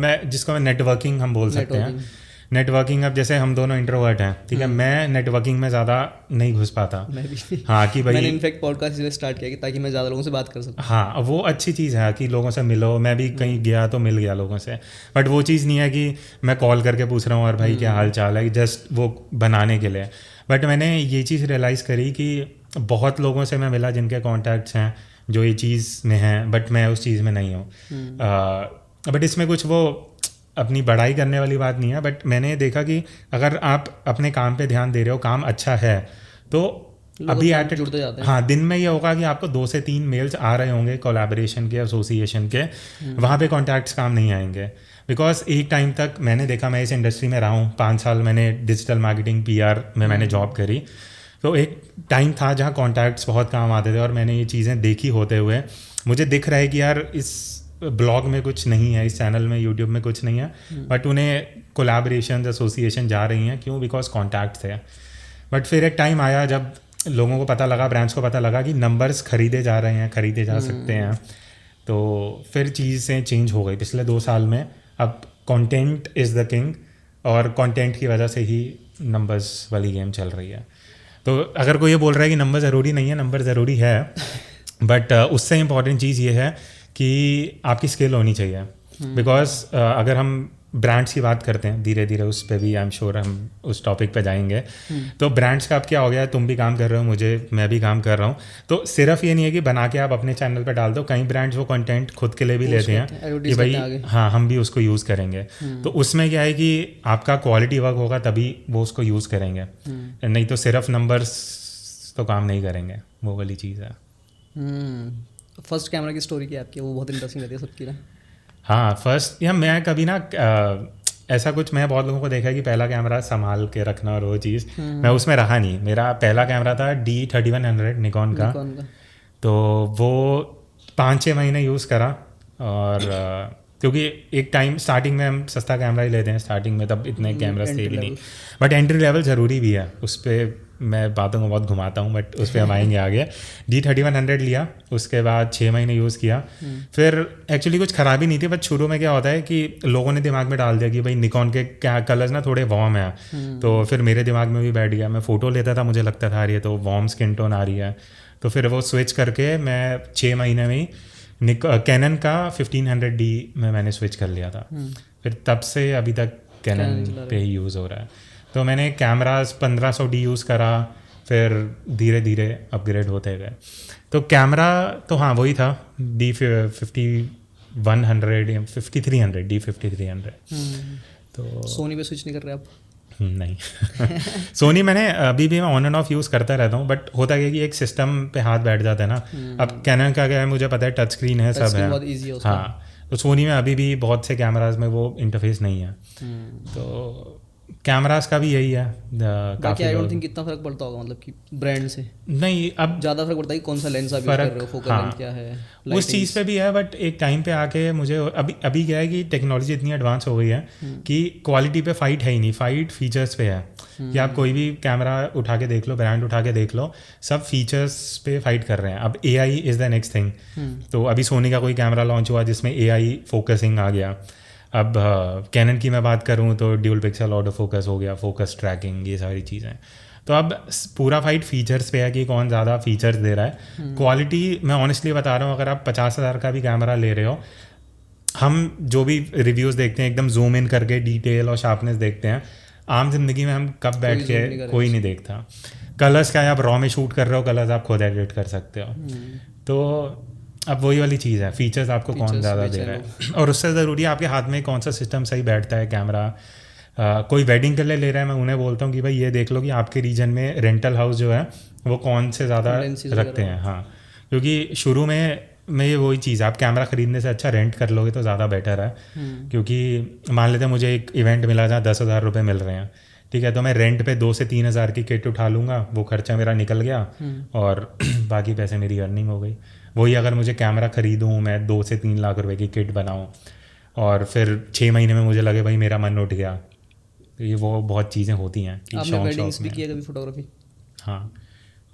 मैं नेटवर्किंग हम बोल सकते हैं। नेटवर्किंग, अब जैसे हम दोनों इंट्रोवर्ट हैं, ठीक है, मैं नेटवर्किंग में ज़्यादा नहीं घुस पाता। मैं भी। हाँ कि भाई, मैंने इनफैक्ट पॉडकास्ट इसलिए स्टार्ट किया कि ताकि मैं ज़्यादा लोगों से बात कर सकूँ। हाँ वो अच्छी चीज़ है कि लोगों से मिलो। मैं भी कहीं गया तो मिल गया लोगों से, बट वो चीज़ नहीं है कि मैं कॉल करके पूछ रहा हूँ और भाई क्या हाल चाल है, जस्ट वो बनाने के लिए। बट मैंने ये चीज़ रियलाइज़ करी कि बहुत लोगों से मैं मिला जिनके कॉन्टैक्ट्स हैं जो ये चीज़ में हैं, बट मैं उस चीज़ में नहीं हूँ। बट इसमें कुछ वो अपनी बड़ाई करने वाली बात नहीं है, बट मैंने देखा कि अगर आप अपने काम पे ध्यान दे रहे हो, काम अच्छा है, तो अभी जुड़ते जाते हैं। हाँ दिन में ये होगा कि आपको 2 से 3 मेल्स आ रहे होंगे कोलैबोरेशन के, एसोसिएशन के, वहाँ पे कॉन्टैक्ट्स काम नहीं आएंगे। बिकॉज एक टाइम तक मैंने देखा, मैं इस इंडस्ट्री में रहा हूँ 5 साल, मैंने डिजिटल मार्केटिंग PR में मैंने जॉब करी, तो एक टाइम था जहाँ कॉन्टैक्ट्स बहुत काम आते थे और मैंने ये चीज़ें देखी होते हुए मुझे दिख रहा है कि यार इस ब्लॉग में कुछ नहीं है, इस चैनल में, यूट्यूब में कुछ नहीं है, बट उन्हें कोलैबोरेशन एसोसिएशन जा रही हैं, क्यों? बिकॉज कॉन्टैक्ट्स थे। बट फिर एक टाइम आया जब लोगों को पता लगा, ब्रांड्स को पता लगा कि नंबर्स खरीदे जा रहे हैं, खरीदे जा सकते हैं, तो फिर चीज़ें चेंज हो गई पिछले 2 साल में। अब कंटेंट इज़ द किंग और कंटेंट की वजह से ही नंबर्स वाली गेम चल रही है। तो अगर कोई ये बोल रहा है कि नंबर ज़रूरी नहीं है, नंबर ज़रूरी है, बट उससे इम्पॉर्टेंट चीज़ ये है कि आपकी स्किल होनी चाहिए। बिकॉज अगर हम ब्रांड्स की बात करते हैं, धीरे धीरे उस पर भी आई एम श्योर हम उस टॉपिक पे जाएंगे। तो ब्रांड्स का अब क्या हो गया है, तुम भी काम कर रहे हो, मैं भी काम कर रहा हूँ, तो सिर्फ ये नहीं है कि बना के आप अपने चैनल पे डाल दो। कई ब्रांड्स वो कंटेंट खुद के लिए भी लेते हैं कि भाई हाँ हम भी उसको यूज़ करेंगे। तो उसमें क्या है कि आपका क्वालिटी वर्क होगा तभी वो उसको यूज़ करेंगे, नहीं तो सिर्फ नंबर्स तो काम नहीं करेंगे, वो वाली चीज़ है। फर्स्ट कैमरा की स्टोरी क्या है आपकी? वो बहुत इंटरेस्टिंग रहती है सबकी ना। हाँ फर्स्ट या मैं कभी ना ऐसा कुछ, मैं बहुत लोगों को देखा है कि पहला कैमरा संभाल के रखना और वो चीज़, मैं उसमें रहा नहीं। मेरा पहला कैमरा था D3100 निकॉन का। कौन का? तो वो 5-6 महीने यूज़ करा और क्योंकि एक टाइम स्टार्टिंग में हम सस्ता कैमरा ही लेते हैं स्टार्टिंग में, तब इतने कैमरास थे भी नहीं, बट एंट्री लेवल ज़रूरी भी है। उस पर मैं बातों को बहुत घुमाता हूँ बट उस पर हम आएंगे आगे। D3100 लिया, उसके बाद 6 महीने यूज़ किया। फिर एक्चुअली कुछ ख़राबी नहीं थी, बट शुरू में क्या होता है कि लोगों ने दिमाग में डाल दिया कि भाई निकॉन के क्या कलर्स ना थोड़े वार्म है, तो फिर मेरे दिमाग में भी बैठ गया। मैं फ़ोटो लेता था, मुझे लगता था ये तो वार्म स्किन टोन आ रही है, तो फिर वो स्विच करके मैं 6 महीने में ही कैनन का 1500D में मैंने स्विच कर लिया था। फिर तब से अभी तक कैनन पे ही यूज़ हो रहा है। तो मैंने कैमरास 1500D यूज़ करा, फिर धीरे धीरे अपग्रेड होते गए। तो कैमरा तो हाँ वही था D5300 या 5300 D5300। तो सोनी पे स्विच नहीं कर रहे आप? नहीं सोनी मैंने अभी भी मैं ऑन एंड ऑफ यूज़ करता रहता हूँ, बट होता है कि एक सिस्टम पे हाथ बैठ जाता है ना। अब कैनन का क्या है मुझे पता है, टच स्क्रीन है, सब है। बहुत ईजी है उसका। हाँ, तो सोनी में अभी भी बहुत से कैमराज में वो इंटरफेस नहीं है। तो कैमराज का भी यही है। बाकी आई डोंट थिंक कितना फर्क पड़ता होगा, मतलब कि ब्रांड से नहीं, अब ज़्यादा फर्क पड़ता है कि कौन सा लेंस आप यूज़ कर रहे हो, फोकल लेंथ क्या है, उस चीज़ पे भी है। बट एक टाइम पे आके मुझे अभी क्या है कि टेक्नोलॉजी इतनी एडवांस हो गई है कि क्वालिटी पे फाइट है ही नहीं, फाइट फीचर्स पे है। कि आप कोई भी कैमरा उठा के देख लो, ब्रांड उठा के देख लो, सब फीचर्स पे फाइट कर रहे हैं। अब AI is the next thing. तो अभी सोनी का कोई कैमरा लॉन्च हुआ जिसमें AI फोकसिंग आ गया। अब कैनन की मैं बात करूँ तो ड्यूल पिक्सल ऑटो फोकस हो गया, फोकस ट्रैकिंग, ये सारी चीज़ें। तो अब पूरा फाइट फीचर्स पे है कि कौन ज़्यादा फीचर्स दे रहा है। क्वालिटी मैं ऑनेस्टली बता रहा हूँ, अगर आप 50,000 का भी कैमरा ले रहे हो, हम जो भी रिव्यूज़ देखते हैं एकदम जूम इन करके डिटेल और शार्पनेस देखते हैं, आम जिंदगी में हम कब बैठ के कोई नहीं देखता। कलर्स का है, आप रॉ में शूट कर रहे हो, कलर्स आप खुद एडिट कर सकते हो। तो अब वही वाली चीज़ है, फीचर्स आपको कौन ज़्यादा दे रहा है, और उससे ज़रूरी है आपके हाथ में कौन सा सिस्टम सही बैठता है। कैमरा कोई वेडिंग के लिए ले रहा है, मैं उन्हें बोलता हूँ कि भाई ये देख लो कि आपके रीजन में रेंटल हाउस जो है वो कौन से ज़्यादा रखते हैं। हाँ, क्योंकि शुरू में ये वही चीज़ है, आप कैमरा ख़रीदने से अच्छा रेंट कर लोगे तो ज़्यादा बेटर है। क्योंकि मान लेते हैं मुझे एक इवेंट मिला जहाँ 10,000 रुपये मिल रहे हैं, ठीक है, तो मैं रेंट पे 2 से 3 हज़ार की किट उठा लूँगा, वो खर्चा मेरा निकल गया और बाकी पैसे मेरी अर्निंग हो गई। वही अगर मुझे कैमरा ख़रीदूँ, मैं 2 से 3 लाख रुपए की किट बनाऊँ और फिर 6 महीने में मुझे लगे भाई मेरा मन उठ गया, तो ये वो बहुत चीज़ें होती हैं कि आपने वेडिंग्स भी किया कभी फोटोग्राफी? हाँ,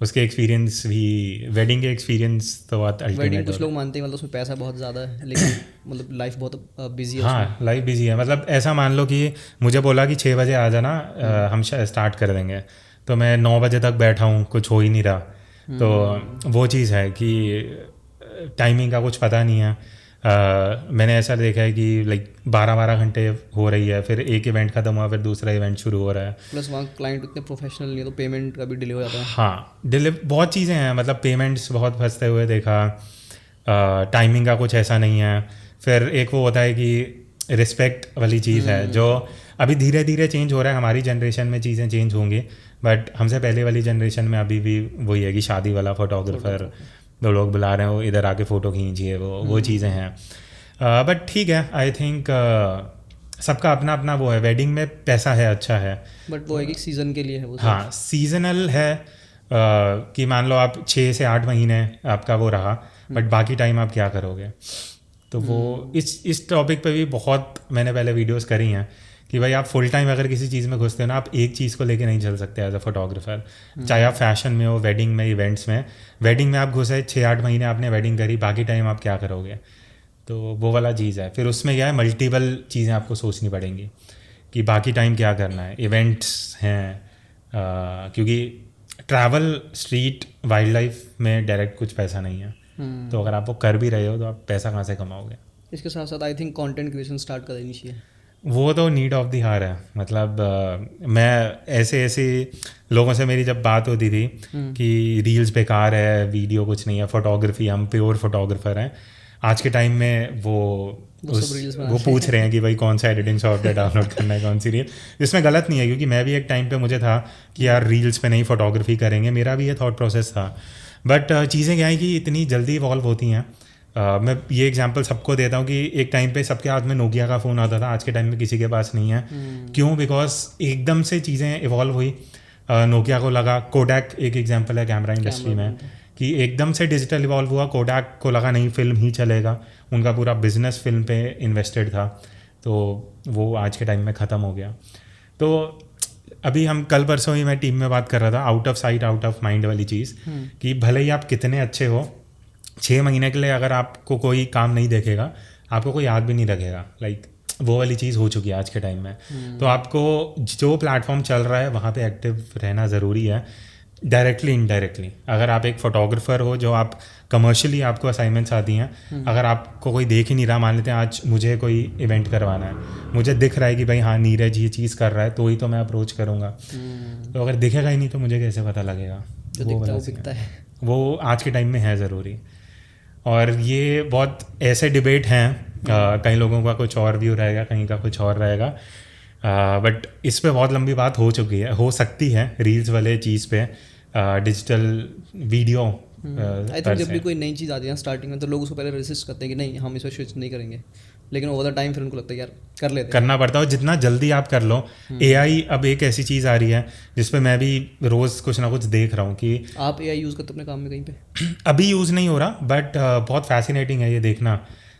उसके एक्सपीरियंस भी, वेडिंग के एक्सपीरियंस तो बहुत अल्टीमेट। वेडिंग कुछ लोग मानते हैं मतलब उसमें पैसा बहुत ज़्यादा है, लेकिन मतलब लाइफ बहुत बिजी है। हाँ, लाइफ बिजी है। मतलब ऐसा मान लो कि मुझे बोला कि 6 बजे आ जाना, हम स्टार्ट कर देंगे, तो मैं 9 बजे तक बैठा हूँ, कुछ हो ही नहीं रहा। तो वो चीज़ है कि टाइमिंग का कुछ पता नहीं है। मैंने ऐसा देखा है कि लाइक 12-12 घंटे हो रही है, फिर एक इवेंट ख़त्म हुआ, फिर दूसरा इवेंट शुरू हो रहा है। प्लस वहाँ क्लाइंट इतने प्रोफेशनल नहीं है, तो पेमेंट का भी डिले हो जाता है। हाँ, डिले बहुत चीज़ें हैं, मतलब पेमेंट्स बहुत फंसते हुए देखा। टाइमिंग का कुछ ऐसा नहीं है। फिर एक वो होता है कि रिस्पेक्ट वाली चीज़ है जो अभी धीरे धीरे चेंज हो रहा है। हमारी जनरेशन में चीज़ें चेंज होंगी, बट हमसे पहले वाली जनरेशन में अभी भी वही है कि शादी वाला फोटोग्राफर, दो लोग बुला रहे हो, इधर आके फ़ोटो खींचिए, वो चीज़ें हैं। बट ठीक है, आई थिंक सबका अपना अपना वो है। वेडिंग में पैसा है, अच्छा है, बट वो एक सीज़न के लिए है वो। हाँ, सीजनल है कि मान लो आप 6 से 8 महीने आपका वो रहा, बट बाकी टाइम आप क्या करोगे। तो वो इस टॉपिक पे भी बहुत मैंने पहले वीडियोस करी हैं कि भाई आप फुल टाइम अगर किसी चीज़ में घुसते हो ना, आप एक चीज़ को लेके नहीं चल सकते एज अ फोटोग्राफर। चाहे आप फैशन में हो, वेडिंग में, इवेंट्स में। वेडिंग में आप घुसे 6-8 महीने आपने वेडिंग करी, बाकी टाइम आप क्या करोगे। तो वो वाला चीज़ है। फिर उसमें क्या है, मल्टीपल चीज़ें आपको सोचनी पड़ेंगी कि बाकी टाइम क्या करना है। इवेंट्स हैं, क्योंकि ट्रैवल, स्ट्रीट, वाइल्ड लाइफ में डायरेक्ट कुछ पैसा नहीं है। तो अगर आप वो कर भी रहे हो तो आप पैसा कहाँ से कमाओगे। इसके साथ साथ I think content creation start कर देनी चाहिए। वो तो नीड ऑफ द हार है। मतलब मैं ऐसे लोगों से मेरी जब बात होती थी कि रील्स बेकार है, वीडियो कुछ नहीं है, फोटोग्राफी, हम प्योर फोटोग्राफर हैं। आज के टाइम में वो पूछ रहे हैं कि भाई कौन सा एडिटिंग सॉफ्टवेयर डाउनलोड करना है, कौन सी रील। इसमें गलत नहीं है, क्योंकि मैं भी एक टाइम पे मुझे था कि यार रील्स पे नहीं फोटोग्राफी करेंगे, मेरा भी ये थॉट प्रोसेस था। बट चीज़ें क्या है कि इतनी जल्दी इवॉल्व होती हैं। मैं ये एग्जांपल सबको देता हूँ कि एक टाइम पे सबके हाथ में नोकिया का फ़ोन आता था, आज के टाइम में किसी के पास नहीं है। क्यों? बिकॉज एकदम से चीज़ें इवॉल्व हुई। नोकिया को लगा, कोडैक एक एग्जांपल है कैमरा इंडस्ट्री में, कि एकदम से डिजिटल इवॉल्व हुआ। कोडैक को लगा नहीं, फिल्म ही चलेगा, उनका पूरा बिजनेस फिल्म पे इन्वेस्टेड था, तो वो आज के टाइम में ख़त्म हो गया। तो अभी हम कल परसों ही मैं टीम में बात कर रहा था, out of sight out of mind वाली चीज़, कि भले ही आप कितने अच्छे हो, 6 महीने के लिए अगर आपको कोई काम नहीं देखेगा, आपको कोई याद भी नहीं रखेगा। लाइक वो वाली चीज़ हो चुकी है आज के टाइम में। तो आपको जो प्लेटफॉर्म चल रहा है वहाँ पे एक्टिव रहना ज़रूरी है, डायरेक्टली इनडायरेक्टली। अगर आप एक फोटोग्राफर हो, जो आप कमर्शियली आपको असाइनमेंट्स आती हैं, अगर आपको कोई देख ही नहीं रहा, मान लेते हैं आज मुझे कोई इवेंट करवाना है, मुझे दिख रहा है कि भाई हाँ नीरज ये चीज़ कर रहा है, तो ही तो मैं अप्रोच करूँगा। तो अगर दिखेगा ही नहीं तो मुझे कैसे पता लगेगा? वो दिखता है, वो आज के टाइम में है ज़रूरी। और ये बहुत ऐसे डिबेट हैं, कई लोगों का कुछ और व्यू रहेगा, कहीं का कुछ और रहेगा, बट इस पे बहुत लंबी बात हो चुकी है, हो सकती है रील्स वाले चीज़ पे, डिजिटल वीडियो। आई थिंक जब भी कोई नई चीज़ आती है स्टार्टिंग में, तो लोग उसको पहले रेसिस्ट करते हैं कि नहीं हम इस पर स्विच नहीं करेंगे, लेकिन ओवर द टाइम फिर उनको लगता है यार कर लेते हैं। करना पड़ता है, और जितना जल्दी आप कर लो। AI अब एक ऐसी चीज़ आ रही है जिस पे मैं भी रोज़ कुछ ना कुछ देख रहा हूँ कि आप AI यूज़ करते हो अपने काम में कहीं पे? अभी यूज़ नहीं हो रहा, बट बहुत फैसिनेटिंग है ये देखना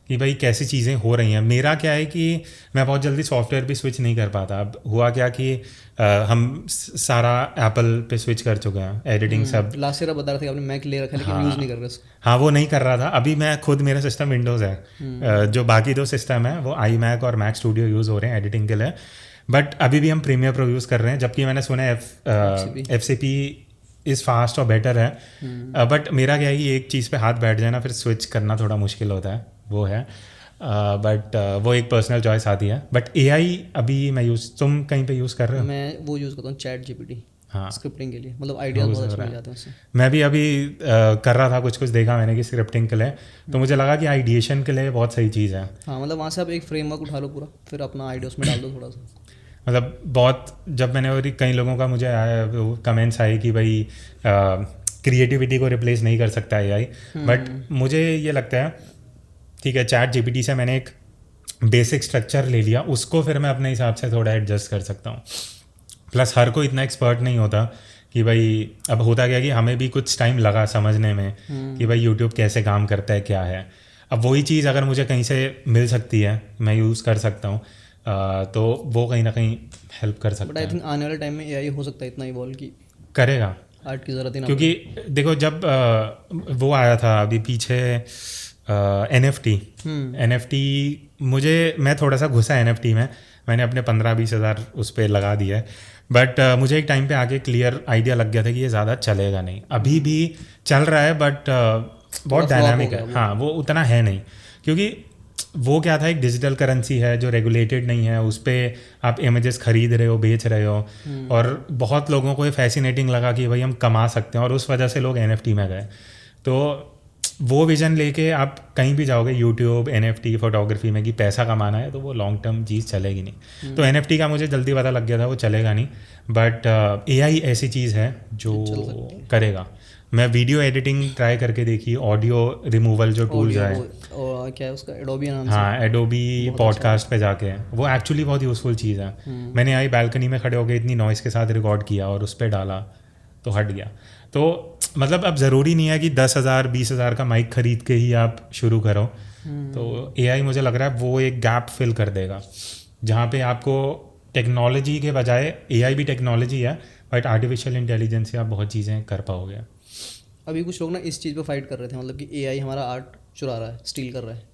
कि भाई कैसी चीज़ें हो रही हैं। मेरा क्या है कि मैं बहुत जल्दी सॉफ्टवेयर पे स्विच नहीं कर पाता। अब हुआ क्या कि हम सारा एप्पल पे स्विच कर चुके हैं, एडिटिंग सब। लास्ट ईयर बता रहे थे कि आपने मैक ले रखा है लेकिन यूज़ नहीं कर रहे उसको। हाँ, वो नहीं कर रहा था। अभी मैं खुद, मेरा सिस्टम विंडोज़ है, जो बाकी 2 सिस्टम है वो iMac और Mac स्टूडियो यूज़ हो रहे हैं एडिटिंग के लिए, बट अभी भी हम प्रीमियर प्रो यूज़ कर रहे हैं, जबकि मैंने सुना है FCP इज़ फास्ट और बेटर है। बट मेरा क्या है कि एक चीज़ पे हाथ बैठ जाए ना, फिर स्विच करना थोड़ा मुश्किल होता है, वो है। बट वो एक पर्सनल चॉइस आती है। बट AI अभी मैं तुम कहीं पे यूज़ कर रहे हो? मैं वो यूज़ करता हूँ, ChatGPT, हाँ, स्क्रिप्टिंग के लिए, मतलब आइडियाज बहुत अच्छे मिल जाते हैं उससे। मैं भी अभी कर रहा था, कुछ देखा मैंने कि स्क्रिप्टिंग के लिए, तो मुझे लगा कि आइडिएशन के लिए बहुत सही चीज़ है। हाँ, मतलब वहाँ से आप एक फ्रेमवर्क उठा लो पूरा, फिर अपना आइडिया उसमें डाल दो थोड़ा सा। मतलब बहुत, जब मैंने, और कई लोगों का मुझे आया कमेंट्स आए कि भाई क्रिएटिविटी को रिप्लेस नहीं कर सकता AI, बट मुझे ये लगता है ठीक है, ChatGPT से मैंने एक बेसिक स्ट्रक्चर ले लिया, उसको फिर मैं अपने हिसाब से थोड़ा एडजस्ट कर सकता हूँ। प्लस हर कोई इतना एक्सपर्ट नहीं होता कि भाई, अब होता क्या कि हमें भी कुछ टाइम लगा समझने में कि भाई यूट्यूब कैसे काम करता है, क्या है। अब वही चीज़ अगर मुझे कहीं से मिल सकती है, मैं यूज़ कर सकता हूँ, तो वो कहीं ना कहीं हेल्प कर सकता है। बट आई थिंक आने वाले टाइम में AI हो सकता है इतना इवॉल्व कि करेगा, आर्ट की ज़रूरत ही ना, क्योंकि देखो जब वो आया था अभी पीछे NFT, मैं थोड़ा सा घुसा NFT में, मैंने अपने 15-20 हज़ार उस पर लगा दिया है, बट मुझे एक टाइम पे आके क्लियर आइडिया लग गया था कि ये ज़्यादा चलेगा नहीं। अभी भी चल रहा है, बट बहुत डायनामिक है। हाँ, वो उतना है नहीं, क्योंकि वो क्या था, एक डिजिटल करेंसी है जो रेगुलेटेड नहीं है, उस पर आप इमेजेस खरीद रहे हो, बेच रहे हो, और बहुत लोगों को ये फैसिनेटिंग लगा कि भाई हम कमा सकते हैं, और उस वजह से लोग NFT में गए। तो वो विजन लेके आप कहीं भी जाओगे, यूट्यूब, NFT, फोटोग्राफी में, कि पैसा कमाना है, तो वो लॉन्ग टर्म चीज़ चलेगी नहीं। तो NFT का मुझे जल्दी पता लग गया था वो चलेगा नहीं, बट AI ऐसी चीज़ है जो करेगा। मैं वीडियो एडिटिंग ट्राई करके देखी, ऑडियो रिमूवल जो टूल्स है, और क्या है उसका, एडोबी नाम से। हाँ, एडोबी पॉडकास्ट पे जाके, वो एक्चुअली बहुत यूज़फुल चीज़ है। मैंने आई बैल्कनी में खड़े होकर इतनी नॉइस के साथ रिकॉर्ड किया और उस पर डाला तो हट गया। तो मतलब अब ज़रूरी नहीं है कि 10,000 20,000 का माइक खरीद के ही आप शुरू करो। तो AI मुझे लग रहा है वो एक गैप फिल कर देगा, जहाँ पे आपको टेक्नोलॉजी के बजाय, AI भी टेक्नोलॉजी है, बट आर्टिफिशियल इंटेलिजेंस से आप बहुत चीज़ें कर पाओगे। अभी कुछ लोग ना इस चीज़ पे फाइट कर रहे थे, मतलब कि AI हमारा आर्ट चुरा रहा है, स्टील कर रहा है।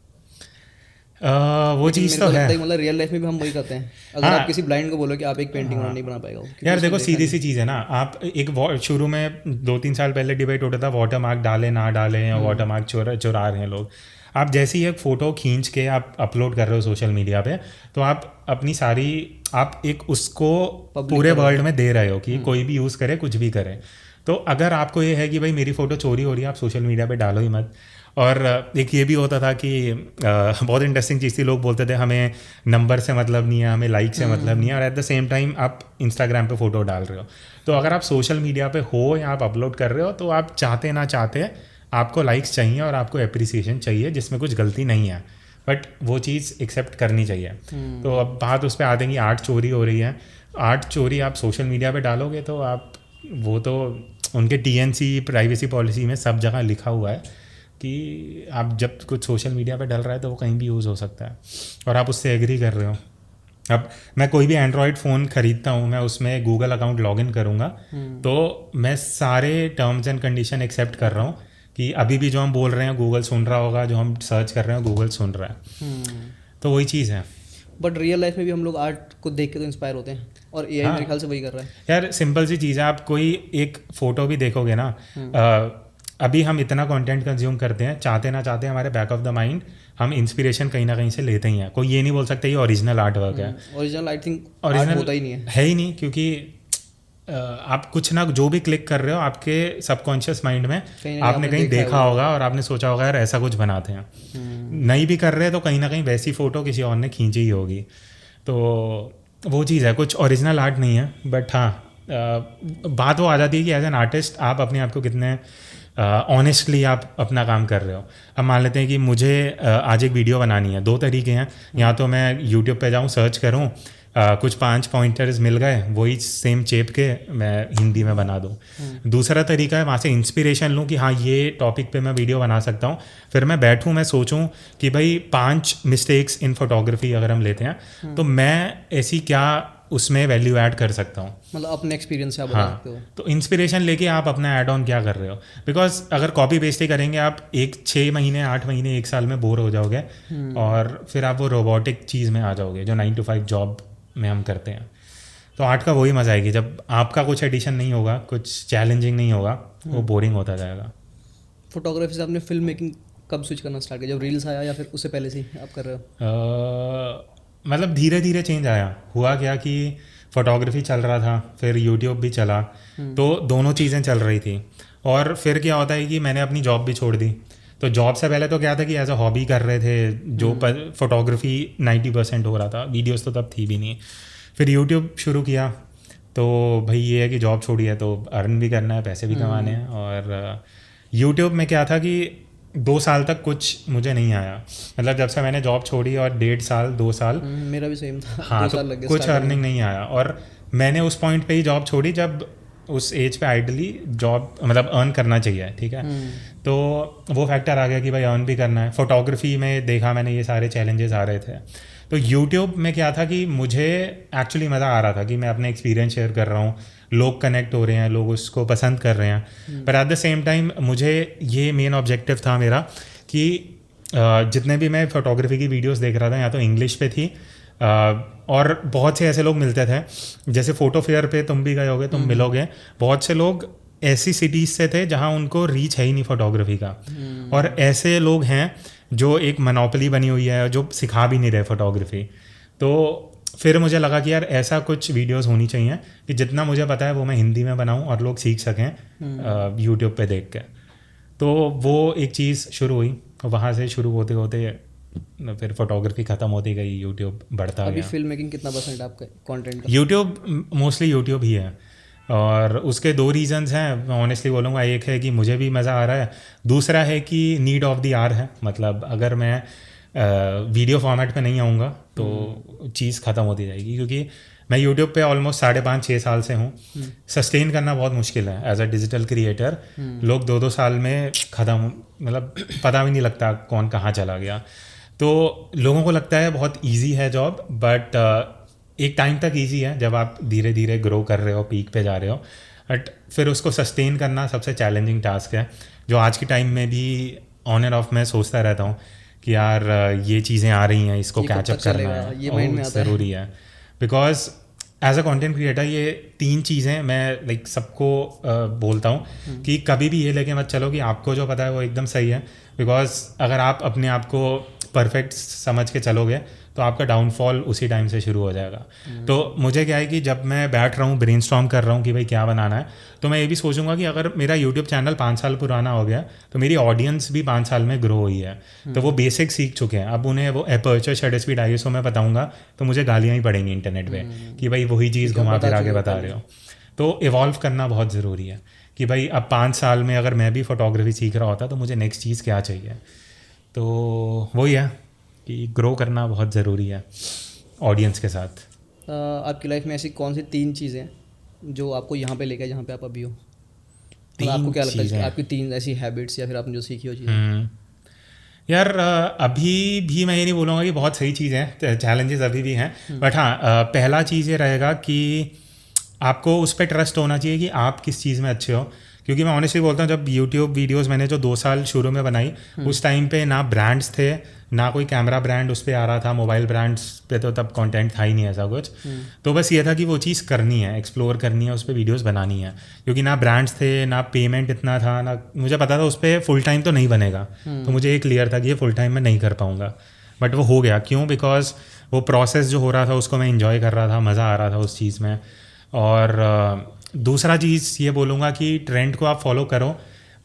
वो चीज़ तो है, मतलब रियल लाइफ में भी हम वही करते हैं। अगर आप किसी ब्लाइंड को बोलो कि आप एक पेंटिंग नहीं बना पाएगा, यार देखो सीधी सी चीज़ है ना, आप एक शुरू में 2-3 साल पहले डिबेट होता था वाटर मार्क डालें ना डालें, या वाटर मार्क चुरा रहे हैं लोग। आप जैसे ही एक फ़ोटो खींच के आप अपलोड कर रहे हो सोशल मीडिया पे, तो आप अपनी सारी, आप एक उसको पूरे वर्ल्ड में दे रहे हो कि कोई भी यूज़ करे, कुछ भी करे। तो अगर आपको ये है कि भाई मेरी फ़ोटो चोरी हो रही है, आप सोशल मीडिया पे डालो ही मत। और एक ये भी होता था कि बहुत इंटरेस्टिंग चीज़ थी, लोग बोलते थे हमें नंबर से मतलब नहीं है, हमें लाइक से मतलब नहीं है, और एट द सेम टाइम आप इंस्टाग्राम पे फ़ोटो डाल रहे हो। तो अगर आप सोशल मीडिया पे हो या आप अपलोड कर रहे हो तो आप चाहते ना चाहते आपको लाइक्स चाहिए और आपको एप्रिसिएशन चाहिए, जिसमें कुछ गलती नहीं है, बट वो चीज़ एक्सेप्ट करनी चाहिए। तो अब बात उस पर आते हैं कि आर्ट चोरी हो रही है। आर्ट चोरी आप सोशल मीडिया पे डालोगे तो आप, वो तो उनके TNC प्राइवेसी पॉलिसी में सब जगह लिखा हुआ है कि आप जब कुछ सोशल मीडिया पे डल रहा है तो वो कहीं भी यूज़ हो सकता है, और आप उससे एग्री कर रहे हो। अब मैं कोई भी एंड्रॉयड फ़ोन ख़रीदता हूँ, मैं उसमें गूगल अकाउंट लॉगिन करूँगा तो मैं सारे टर्म्स एंड कंडीशन एक्सेप्ट कर रहा हूँ कि अभी भी जो हम बोल रहे हैं गूगल सुन रहा होगा, जो हम सर्च कर रहे हैं गूगल सुन रहा है। तो वही चीज़ है। बट रियल लाइफ में भी हम लोग आर्ट को देख के तो इंस्पायर होते हैं, और AI मेरे ख्याल से वही कर रहा है। यार सिंपल सी चीज़ है, आप कोई एक फ़ोटो भी देखोगे ना, अभी हम इतना कंटेंट कंज्यूम करते हैं, चाहते ना चाहते हमारे बैक ऑफ द माइंड हम इंस्पिरेशन कहीं ना कहीं से लेते ही हैं। कोई ये नहीं बोल सकता ये ओरिजिनल आर्ट वर्क है। ओरिजिनल आई थिंक ओरिजिनल होता ही नहीं है ही नहीं, क्योंकि आप कुछ ना जो भी क्लिक कर रहे हो आपके सबकॉन्शियस माइंड में आपने कहीं देखा होगा और आपने सोचा होगा यार ऐसा कुछ बनाते हैं। नहीं भी कर रहे तो कहीं ना कहीं वैसी फ़ोटो किसी और ने खींची ही होगी। तो वो चीज़ है, कुछ ओरिजिनल आर्ट नहीं है, बट हाँ बात वो आ जाती है कि एज एन आर्टिस्ट आप अपने आप को कितने ऑनेस्टली आप अपना काम कर रहे हो। अब मान लेते हैं कि मुझे आज एक वीडियो बनानी है, दो तरीके हैं, या तो मैं यूट्यूब पे जाऊँ सर्च करूँ, कुछ 5 पॉइंटर्स मिल गए, वही सेम चेप के मैं हिंदी में बना दूँ। दूसरा तरीका है वहाँ से इंस्पिरेशन लूँ कि हाँ ये टॉपिक पे मैं वीडियो बना सकता हूँ, फिर मैं बैठूँ मैं सोचूँ कि भाई 5 मिस्टेक्स इन फोटोग्राफी अगर हम लेते हैं तो मैं ऐसी क्या उसमें वैल्यू ऐड कर सकता हूँ, मतलब अपने एक्सपीरियंस से आप बता सकते हो। तो इंस्पिरेशन लेके आप अपना ऐड ऑन क्या कर रहे हो, बिकॉज अगर कॉपी पेस्ट ही करेंगे आप 6 महीने 8 महीने 1 साल में बोर हो जाओगे, और फिर आप वो रोबोटिक चीज़ में आ जाओगे जो 9 to 5 जॉब में हम करते हैं। तो आर्ट का वही मजा आएगी जब आपका कुछ एडिशन नहीं होगा, कुछ चैलेंजिंग नहीं होगा, वो बोरिंग होता जाएगा। फोटोग्राफी से आपने फिल्म मेकिंग कब स्विच करना स्टार्ट किया, जब रील्स आया या फिर उससे पहले से ही आप कर रहे हो? मतलब धीरे धीरे चेंज आया। हुआ क्या कि फोटोग्राफी चल रहा था, फिर यूट्यूब भी चला, तो दोनों चीज़ें चल रही थी। और फिर क्या होता है कि मैंने अपनी जॉब भी छोड़ दी। तो जॉब से पहले तो क्या था कि एज अ हॉबी कर रहे थे, जो फोटोग्राफी 90% हो रहा था, वीडियोस तो तब थी भी नहीं। फिर यूट्यूब शुरू किया, तो भाई ये है कि जॉब छोड़ी है तो अर्न भी करना है, पैसे भी कमाने हैं। और यूट्यूब में क्या था कि 2 साल तक कुछ मुझे नहीं आया, मतलब जब से मैंने जॉब छोड़ी और 1.5 साल 2 साल मेरा भी सेम था। हाँ, 2 साल लग गए कुछ अर्निंग नहीं आया। और मैंने उस पॉइंट पे ही जॉब छोड़ी जब उस एज पे आइडली जॉब मतलब अर्न करना चाहिए, ठीक है। तो वो फैक्टर आ गया कि भाई अर्न भी करना है। फोटोग्राफी में देखा मैंने ये सारे चैलेंजेस आ रहे थे। तो यूट्यूब में क्या था कि मुझे एक्चुअली मज़ा आ रहा था कि मैं अपने एक्सपीरियंस शेयर कर रहा हूँ, लोग कनेक्ट हो रहे हैं, लोग उसको पसंद कर रहे हैं। पर एट द सेम टाइम मुझे ये मेन ऑब्जेक्टिव था मेरा कि जितने भी मैं फोटोग्राफी की वीडियोस देख रहा था या तो इंग्लिश पे थी, और बहुत से ऐसे लोग मिलते थे, जैसे फोटो फेयर पे तुम भी गए होगे, तुम मिलोगे, बहुत से लोग ऐसी सिटीज़ से थे जहाँ उनको रीच है ही नहीं फोटोग्राफी का, और ऐसे लोग हैं जो एक मोनोपोली बनी हुई है जो सिखा भी नहीं रहे फोटोग्राफी। तो फिर मुझे लगा कि यार ऐसा कुछ वीडियोस होनी चाहिए कि जितना मुझे पता है वो मैं हिंदी में बनाऊं और लोग सीख सकें यूट्यूब पे देख के। तो वो एक चीज़ शुरू हुई, वहाँ से शुरू होते होते फिर फोटोग्राफी ख़त्म होती गई, यूट्यूब बढ़ता गया। अभी फिल्म मेकिंग कितना % आपका कंटेंट? यूट्यूब मोस्टली यूट्यूब ही है, और उसके 2 रीजंस हैं, मैं ऑनेस्टली बोलूँगा। एक है कि मुझे भी मज़ा आ रहा है, दूसरा है कि नीड ऑफ द आवर है। मतलब अगर मैं वीडियो फॉर्मेट पे नहीं आऊँगा तो चीज़ ख़त्म होती जाएगी, क्योंकि मैं यूट्यूब पे ऑलमोस्ट 5.5-6 साल से हूँ। सस्टेन करना बहुत मुश्किल है एज अ डिजिटल क्रिएटर। लोग 2-2 साल में ख़त्म, मतलब पता भी नहीं लगता कौन कहाँ चला गया। तो लोगों को लगता है बहुत ईजी है जॉब, बट एक टाइम तक ईजी है जब आप धीरे धीरे ग्रो कर रहे हो, पीक पे जा रहे हो, बट फिर उसको सस्टेन करना सबसे चैलेंजिंग टास्क है, जो आज के टाइम में भी ऑन एंड ऑफ मैं सोचता रहता हूँ कि यार ये चीज़ें आ रही हैं, इसको कैचअप करना है, ज़रूरी है। Because as a content creator ये 3 चीज़ें मैं लाइक सबको बोलता हूँ कि कभी भी ये लेके मत चलो कि आपको जो पता है वो एकदम सही है, बिकॉज अगर आप अपने आप को परफेक्ट समझ के चलोगे तो आपका डाउनफॉल उसी टाइम से शुरू हो जाएगा। तो मुझे क्या है कि जब मैं बैठ रहा हूँ ब्रेनस्टॉर्म कर रहा हूँ कि भाई क्या बनाना है, तो मैं ये भी सोचूंगा कि अगर मेरा यूट्यूब चैनल 5 साल पुराना हो गया तो मेरी ऑडियंस भी 5 साल में ग्रो हुई है, तो वो बेसिक सीख चुके हैं। अब उन्हें वो एपर्चर शटर स्पीड ISO में बताऊंगा तो मुझे गालियाँ ही पड़ेंगी इंटरनेट पे कि भाई वही चीज़ घुमा फिरा के बता रहे हो। तो इवॉल्व करना बहुत ज़रूरी है कि भाई अब 5 साल में अगर मैं भी फोटोग्राफी सीख रहा होता तो मुझे नेक्स्ट चीज़ क्या चाहिए। तो वही है कि ग्रो करना बहुत ज़रूरी है ऑडियंस के साथ। आपकी लाइफ में ऐसी कौन सी 3 चीज़ें हैं जो आपको यहाँ पे लेके जहाँ पे आप अभी हो? मतलब आपको क्या लगता है कि आपकी 3 ऐसी हैबिट्स या फिर आपने जो सीखी हो चीज़ें? यार अभी भी मैं ये नहीं बोलूँगा कि बहुत सही चीज़ है, चैलेंजेस अभी भी हैं, बट हाँ पहला चीज़ ये रहेगा कि आपको उस पर ट्रस्ट होना चाहिए कि आप किस चीज़ में अच्छे हो। क्योंकि मैं ऑनेस्टली बोलता हूँ, जब यूट्यूब वीडियोस मैंने जो 2 साल शुरू में बनाई उस टाइम पे ना ब्रांड्स थे, ना कोई कैमरा ब्रांड उस पर आ रहा था, मोबाइल ब्रांड्स पे तो तब कंटेंट था ही नहीं ऐसा कुछ। तो बस ये था कि वो चीज़ करनी है, एक्सप्लोर करनी है, उस पर वीडियोस बनानी है। क्योंकि ना ब्रांड्स थे, ना पेमेंट इतना था, ना मुझे पता था उस पर फुल टाइम तो नहीं बनेगा। तो मुझे ये क्लियर था कि ये फुल टाइम में नहीं कर पाऊँगा, बट वो हो गया। क्यों? बिकॉज वो प्रोसेस जो हो रहा था उसको मैं इंजॉय कर रहा था, मज़ा आ रहा था उस चीज़ में। और दूसरा चीज़ ये बोलूँगा कि ट्रेंड को आप फॉलो करो,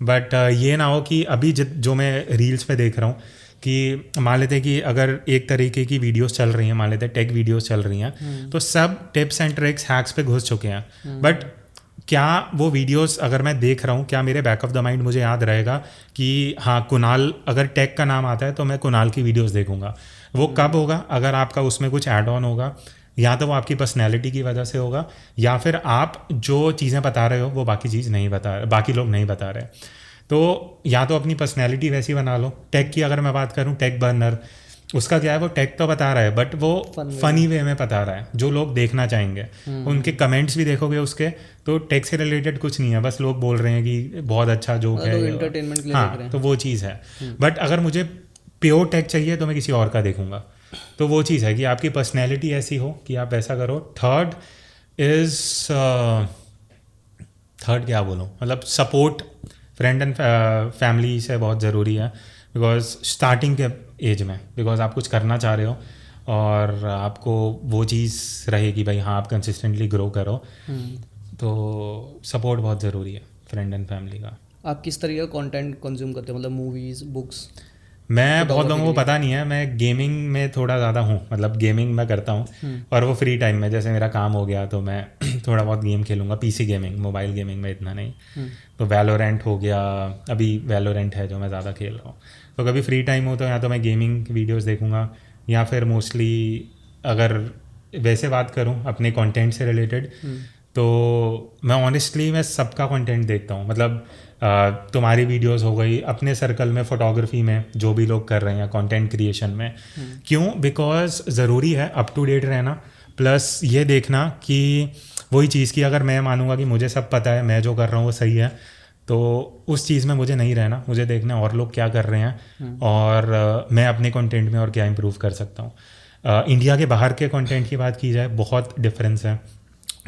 बट ये ना हो कि अभी जो मैं रील्स पे देख रहा हूँ कि मान लेते हैं कि अगर एक तरीके की वीडियोस चल रही हैं, मान लेते हैं टेक वीडियोस चल रही हैं, तो सब टिप्स एंड ट्रिक्स हैक्स पे घुस चुके हैं। बट क्या वो वीडियोस अगर मैं देख रहा हूँ, क्या मेरे बैक ऑफ द माइंड मुझे याद रहेगा कि हाँ कुणाल, अगर टेक का नाम आता है तो मैं कुणाल की वीडियोस देखूंगा? वो कब होगा? अगर आपका उसमें कुछ ऐड ऑन होगा, या तो वो आपकी पर्सनैलिटी की वजह से होगा, या फिर आप जो चीज़ें बता रहे हो वो बाकी लोग नहीं बता रहे। तो या तो अपनी पर्सनैलिटी वैसी बना लो। टेक की अगर मैं बात करूँ, टेक बर्नर, उसका क्या है, वो टेक तो बता रहा है बट वो फनी वे में बता रहा है जो लोग देखना चाहेंगे। उनके कमेंट्स भी देखोगे उसके, तो टेक से रिलेटेड कुछ नहीं है, बस लोग बोल रहे हैं कि बहुत अच्छा जोक है, एंटरटेनमेंट के लिए देख रहे हैं। तो वो चीज़ है। बट अगर मुझे प्योर टेक चाहिए तो मैं किसी और का देखूंगा। तो वो चीज़ है कि आपकी पर्सनैलिटी ऐसी हो कि आप ऐसा करो। थर्ड क्या बोलूँ, मतलब सपोर्ट फ्रेंड एंड फैमिली से बहुत ज़रूरी है। बिकॉज स्टार्टिंग के एज में, बिकॉज आप कुछ करना चाह रहे हो और आपको वो चीज़ रहे कि भाई हाँ आप कंसिस्टेंटली ग्रो करो, तो सपोर्ट बहुत ज़रूरी है फ्रेंड एंड फैमिली का। आप किस तरीके का कंटेंट कंज्यूम करते हो, मतलब मूवीज़, बुक्स? मैं बहुत लोगों को पता नहीं है, मैं गेमिंग में थोड़ा ज़्यादा हूँ, मतलब गेमिंग मैं करता हूँ। और वो फ्री टाइम में, जैसे मेरा काम हो गया तो मैं थोड़ा बहुत गेम खेलूँगा, PC गेमिंग, मोबाइल गेमिंग में इतना नहीं। तो वैलोरेंट हो गया, अभी वैलोरेंट है जो मैं ज़्यादा खेल रहा हूँ। तो कभी फ्री टाइम हो तो या तो मैं गेमिंग वीडियोस देखूँगा, या फिर मोस्टली अगर वैसे बात करूँ अपने कंटेंट से रिलेटेड, तो मैं ऑनेस्टली मैं सबका कंटेंट देखता हूँ। मतलब तुम्हारी वीडियोस हो गई, अपने सर्कल में फोटोग्राफी में जो भी लोग कर रहे हैं कंटेंट क्रिएशन में। क्यों? बिकॉज ज़रूरी है अप टू डेट रहना, प्लस ये देखना कि वही चीज़ की अगर मैं मानूंगा कि मुझे सब पता है, मैं जो कर रहा हूँ वो सही है, तो उस चीज़ में मुझे नहीं रहना। मुझे देखना और लोग क्या कर रहे हैं और मैं अपने कंटेंट में और क्या इम्प्रूव कर सकता हूँ। इंडिया के बाहर के कंटेंट की बात की जाए, बहुत डिफरेंस है।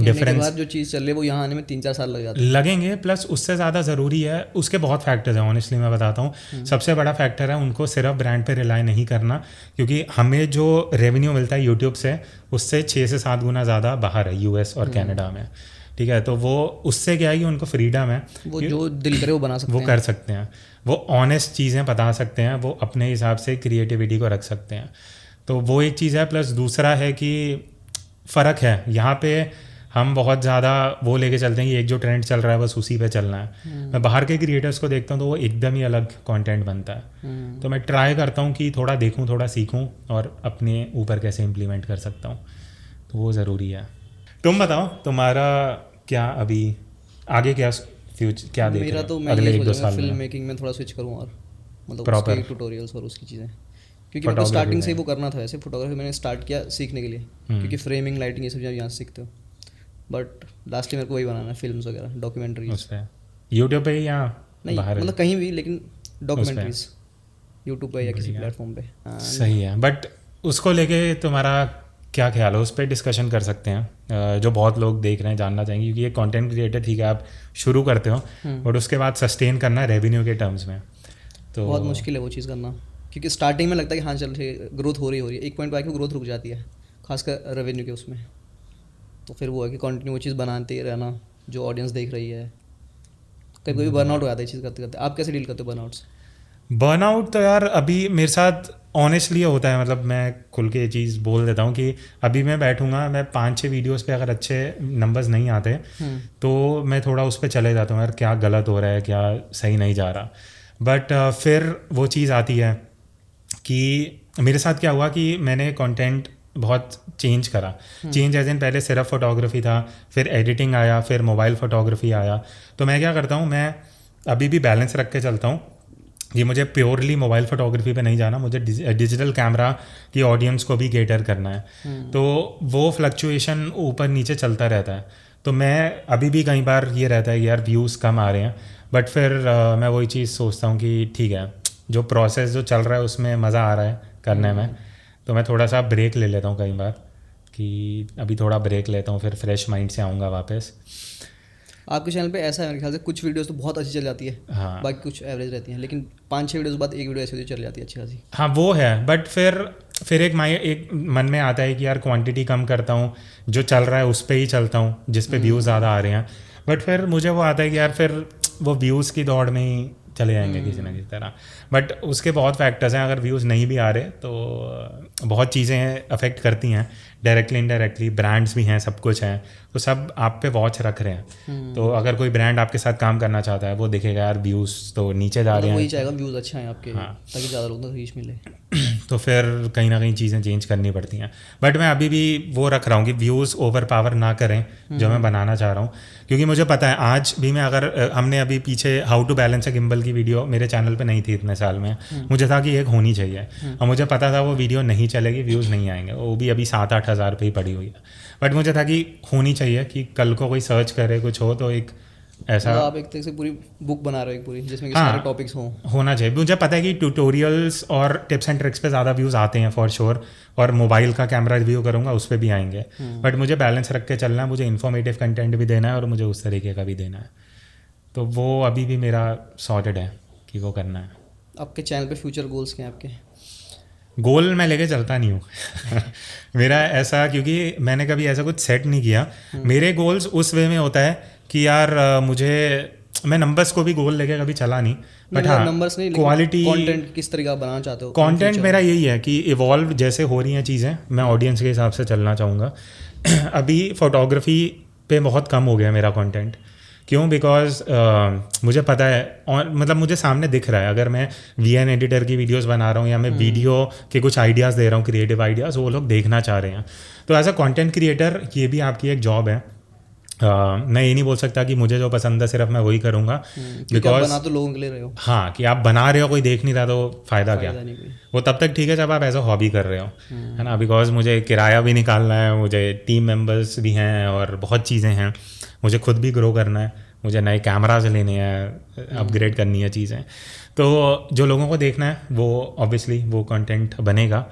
डिफरेंस जो चीज़ चल रही है वो यहाँ आने में 3-4 साल लगेंगे। प्लस उससे ज़्यादा ज़रूरी है, उसके बहुत फैक्टर्स हैं ऑनेस्टली मैं बताता हूँ। सबसे बड़ा फैक्टर है उनको सिर्फ ब्रांड पे रिलाई नहीं करना, क्योंकि हमें जो रेवेन्यू मिलता है यूट्यूब से उससे 6 से 7 गुना ज़्यादा बाहर है, US और कनाडा में। ठीक है, तो वो उससे क्या है कि उनको फ्रीडम है, वो जो दिल करे वो बना सकते हैं, वो कर सकते हैं, वो ऑनेस्ट चीज़ें बता सकते हैं, वो अपने हिसाब से क्रिएटिविटी को रख सकते हैं। तो वो एक चीज़ है। प्लस दूसरा है कि फ़र्क है यहाँ पे, हम बहुत ज़्यादा वो लेके चलते हैं कि एक जो ट्रेंड चल रहा है बस उसी पे चलना है। मैं बाहर के क्रिएटर्स को देखता हूँ तो वो एकदम ही अलग कंटेंट बनता है। तो मैं ट्राई करता हूँ कि थोड़ा देखूँ, थोड़ा सीखूँ और अपने ऊपर कैसे इम्प्लीमेंट कर सकता हूँ, तो वो ज़रूरी है। तुम बताओ तुम्हारा क्या अभी आगे क्या फ्यूचर क्या देख मेरा रहे हो? तो मैं अगले ये 1-2 सोच रहा साल हूँ में फिल्म मेकिंग में थोड़ा स्विच करूँ, और मतलब Proper. उसके ट्यूटोरियल्स और उसकी चीज़ें, क्योंकि मेरे को स्टार्टिंग से ही वो करना था। ऐसे फोटोग्राफी मैंने स्टार्ट किया सीखने के लिए, क्योंकि फ्रेमिंग, लाइटिंग ये सब यहाँ सीखते हो, बट लास्ट मेरे को वही बनाना है, फिल्म्स वगैरह, डॉक्यूमेंट्रीज। उस पर यूट्यूब पे या नहीं बाहर? मतलब कहीं भी, लेकिन डॉक्यूमेंट्रीज यूट्यूब पे या किसी प्लेटफॉर्म पे। सही है। बट उसको लेके तुम्हारा क्या ख्याल है, उस पर डिस्कशन कर सकते हैं, जो बहुत लोग देख रहे हैं जानना चाहेंगे। क्योंकि ये कंटेंट क्रिएटर ठीक है आप शुरू करते हो, बट उसके बाद सस्टेन करना रेवेन्यू के टर्म्स में तो बहुत मुश्किल है वो चीज़ करना। क्योंकि स्टार्टिंग में लगता है कि हाँ चल रही है, ग्रोथ हो रही है, एक पॉइंट पर आके ग्रोथ रुक जाती है, खासकर रेवेन्यू के उसमें। तो फिर वो है कि कंटिन्यू वो चीज़ बनाते ही रहना जो ऑडियंस देख रही है। कभी कभी बर्नआउट हो जाता है चीज़ करते करते। आप कैसे डील करते हो बर्नआउट से? बर्नआउट तो यार अभी मेरे साथ ऑनेस्टली होता है, मतलब मैं खुल के ये चीज़ बोल देता हूँ कि अभी मैं बैठूंगा, मैं 5-6 वीडियोस पे अगर अच्छे नंबर्स नहीं आते तो मैं थोड़ा उस पर चले जाता हूँ, यार क्या गलत हो रहा है, क्या सही नहीं जा रहा। बट फिर वो चीज़ आती है कि मेरे साथ क्या हुआ कि मैंने कंटेंट बहुत चेंज करा। चेंज एज इन पहले सिर्फ फोटोग्राफी था, फिर एडिटिंग आया, फिर मोबाइल फोटोग्राफी आया। तो मैं क्या करता हूँ, मैं अभी भी बैलेंस रख के चलता हूँ कि मुझे प्योरली मोबाइल फोटोग्राफी पे नहीं जाना, मुझे डिजिटल कैमरा की ऑडियंस को भी केटर करना है। तो वो फ्लक्चुएशन ऊपर नीचे चलता रहता है। तो मैं अभी भी कई बार ये रहता है कि यार व्यूज़ कम आ रहे हैं, बट फिर मैं वही चीज़ सोचता हूँ कि ठीक है, जो प्रोसेस जो चल रहा है उसमें मज़ा आ रहा है करने में, तो मैं थोड़ा सा ब्रेक ले लेता हूँ कई बार कि अभी थोड़ा ब्रेक लेता हूँ, फिर फ्रेश माइंड से आऊँगा वापस। आपके चैनल पे ऐसा है मेरे ख्याल से, कुछ वीडियोस तो बहुत अच्छी चल जाती है, हाँ, बाकी कुछ एवरेज रहती हैं, लेकिन 5-6 वीडियोस बाद एक वीडियो ऐसी होती है चल जाती है अच्छी खासी। हाँ वो है। बट फिर एक मन में आता है कि यार क्वांटिटी कम करता हूँ, जो चल रहा है उस पर ही चलता हूँ जिस पे व्यूज़ ज़्यादा आ रहे हैं। बट फिर मुझे वो आता है कि यार फिर वो व्यूज़ की दौड़ में ही चले जाएंगे किसी ना किसी तरह। बट उसके बहुत फैक्टर्स हैं, अगर व्यूज़ नहीं भी आ रहे तो बहुत चीज़ें अफेक्ट करती हैं डायरेक्टली इनडायरेक्टली, ब्रांड्स भी हैं, सब कुछ हैं, तो सब आप पे वॉच रख रहे हैं। तो अगर कोई ब्रांड आपके साथ काम करना चाहता है वो देखेगा यार व्यूज़ तो नीचे जा रहे हैं, वही चाहेगा व्यूज़ अच्छे हैं आपके, ताकि ज़्यादा लोगों तक रीच मिले। तो फिर कहीं ना कहीं चीज़ें चेंज करनी पड़ती हैं। बट मैं अभी भी वो रख रहा हूँ कि व्यूज़ ओवर पावर ना करें जो मैं बनाना चाह रहा हूँ, क्योंकि मुझे पता है आज भी मैं अगर हमने अभी पीछे how to balance a gimbal की वीडियो मेरे चैनल पे नहीं थी इतने साल में, मुझे था कि एक होनी चाहिए, और मुझे पता था वो वीडियो नहीं चलेगी, व्यूज़ नहीं आएंगे, वो भी अभी 7-8 हज़ार पे ही पड़ी हुई है। बट मुझे था कि होनी चाहिए कि कल को कोई सर्च करे कुछ हो तो एक ऐसा, आप एक तरह से पूरी बुक बना रहे हो एक पूरी, जिसमें कि सारे टॉपिक्स होना चाहिए। मुझे पता है कि ट्यूटोरियल्स और टिप्स एंड ट्रिक्स पे ज़्यादा व्यूज़ आते हैं फॉर श्योर, और मोबाइल का कैमरा रिव्यू करूँगा उस पर भी आएंगे। बट मुझे बैलेंस रख के चलना है, मुझे इन्फॉर्मेटिव कंटेंट भी देना है और मुझे उस तरीके का भी देना है। तो वो अभी भी मेरा सॉर्टेड है कि वो करना है। आपके चैनल पे फ्यूचर गोल्स क्या हैं आपके? गोल मैं लेके चलता नहीं हूँ मेरा ऐसा, क्योंकि मैंने कभी ऐसा कुछ सेट नहीं किया। मेरे गोल्स उस वे में होता है कि यार मैं नंबर्स को भी गोल लेके कभी चला नहीं, बट हाँ नंबर्स नहीं, क्वालिटी, कंटेंट किस तरह का बनाना चाहते हो? कंटेंट मेरा यही है कि इवॉल्व जैसे हो रही हैं चीज़ें, मैं ऑडियंस के हिसाब से चलना चाहूँगा। अभी फोटोग्राफी पे बहुत कम हो गया मेरा कंटेंट। क्यों? बिकॉज मुझे पता है, और मतलब मुझे सामने दिख रहा है, अगर मैं VN एडिटर की वीडियोस बना रहा हूँ या मैं वीडियो के कुछ आइडियाज़ दे रहा हूँ, क्रिएटिव आइडियाज़, वो लोग देखना चाह रहे हैं। तो एज अ कंटेंट क्रिएटर ये भी आपकी एक जॉब है। मैं ये नहीं बोल सकता कि मुझे जो पसंद है सिर्फ मैं वही करूँगा, बिकॉज बना तो लोगों के लिए रहे हो। हाँ, कि आप बना रहे हो, कोई देख नहीं रहा तो फ़ायदा क्या? वो तब तक ठीक है जब आप एज अ हॉबी कर रहे हो, है ना। बिकॉज मुझे किराया भी निकालना है, मुझे टीम मेंबर्स भी हैं और बहुत चीज़ें हैं, मुझे खुद भी ग्रो करना है, मुझे नए कैमराज लेने हैं, अपग्रेड करनी है चीज़ें। तो जो लोगों को देखना है वो ऑब्वियसली वो कंटेंट बनेगा।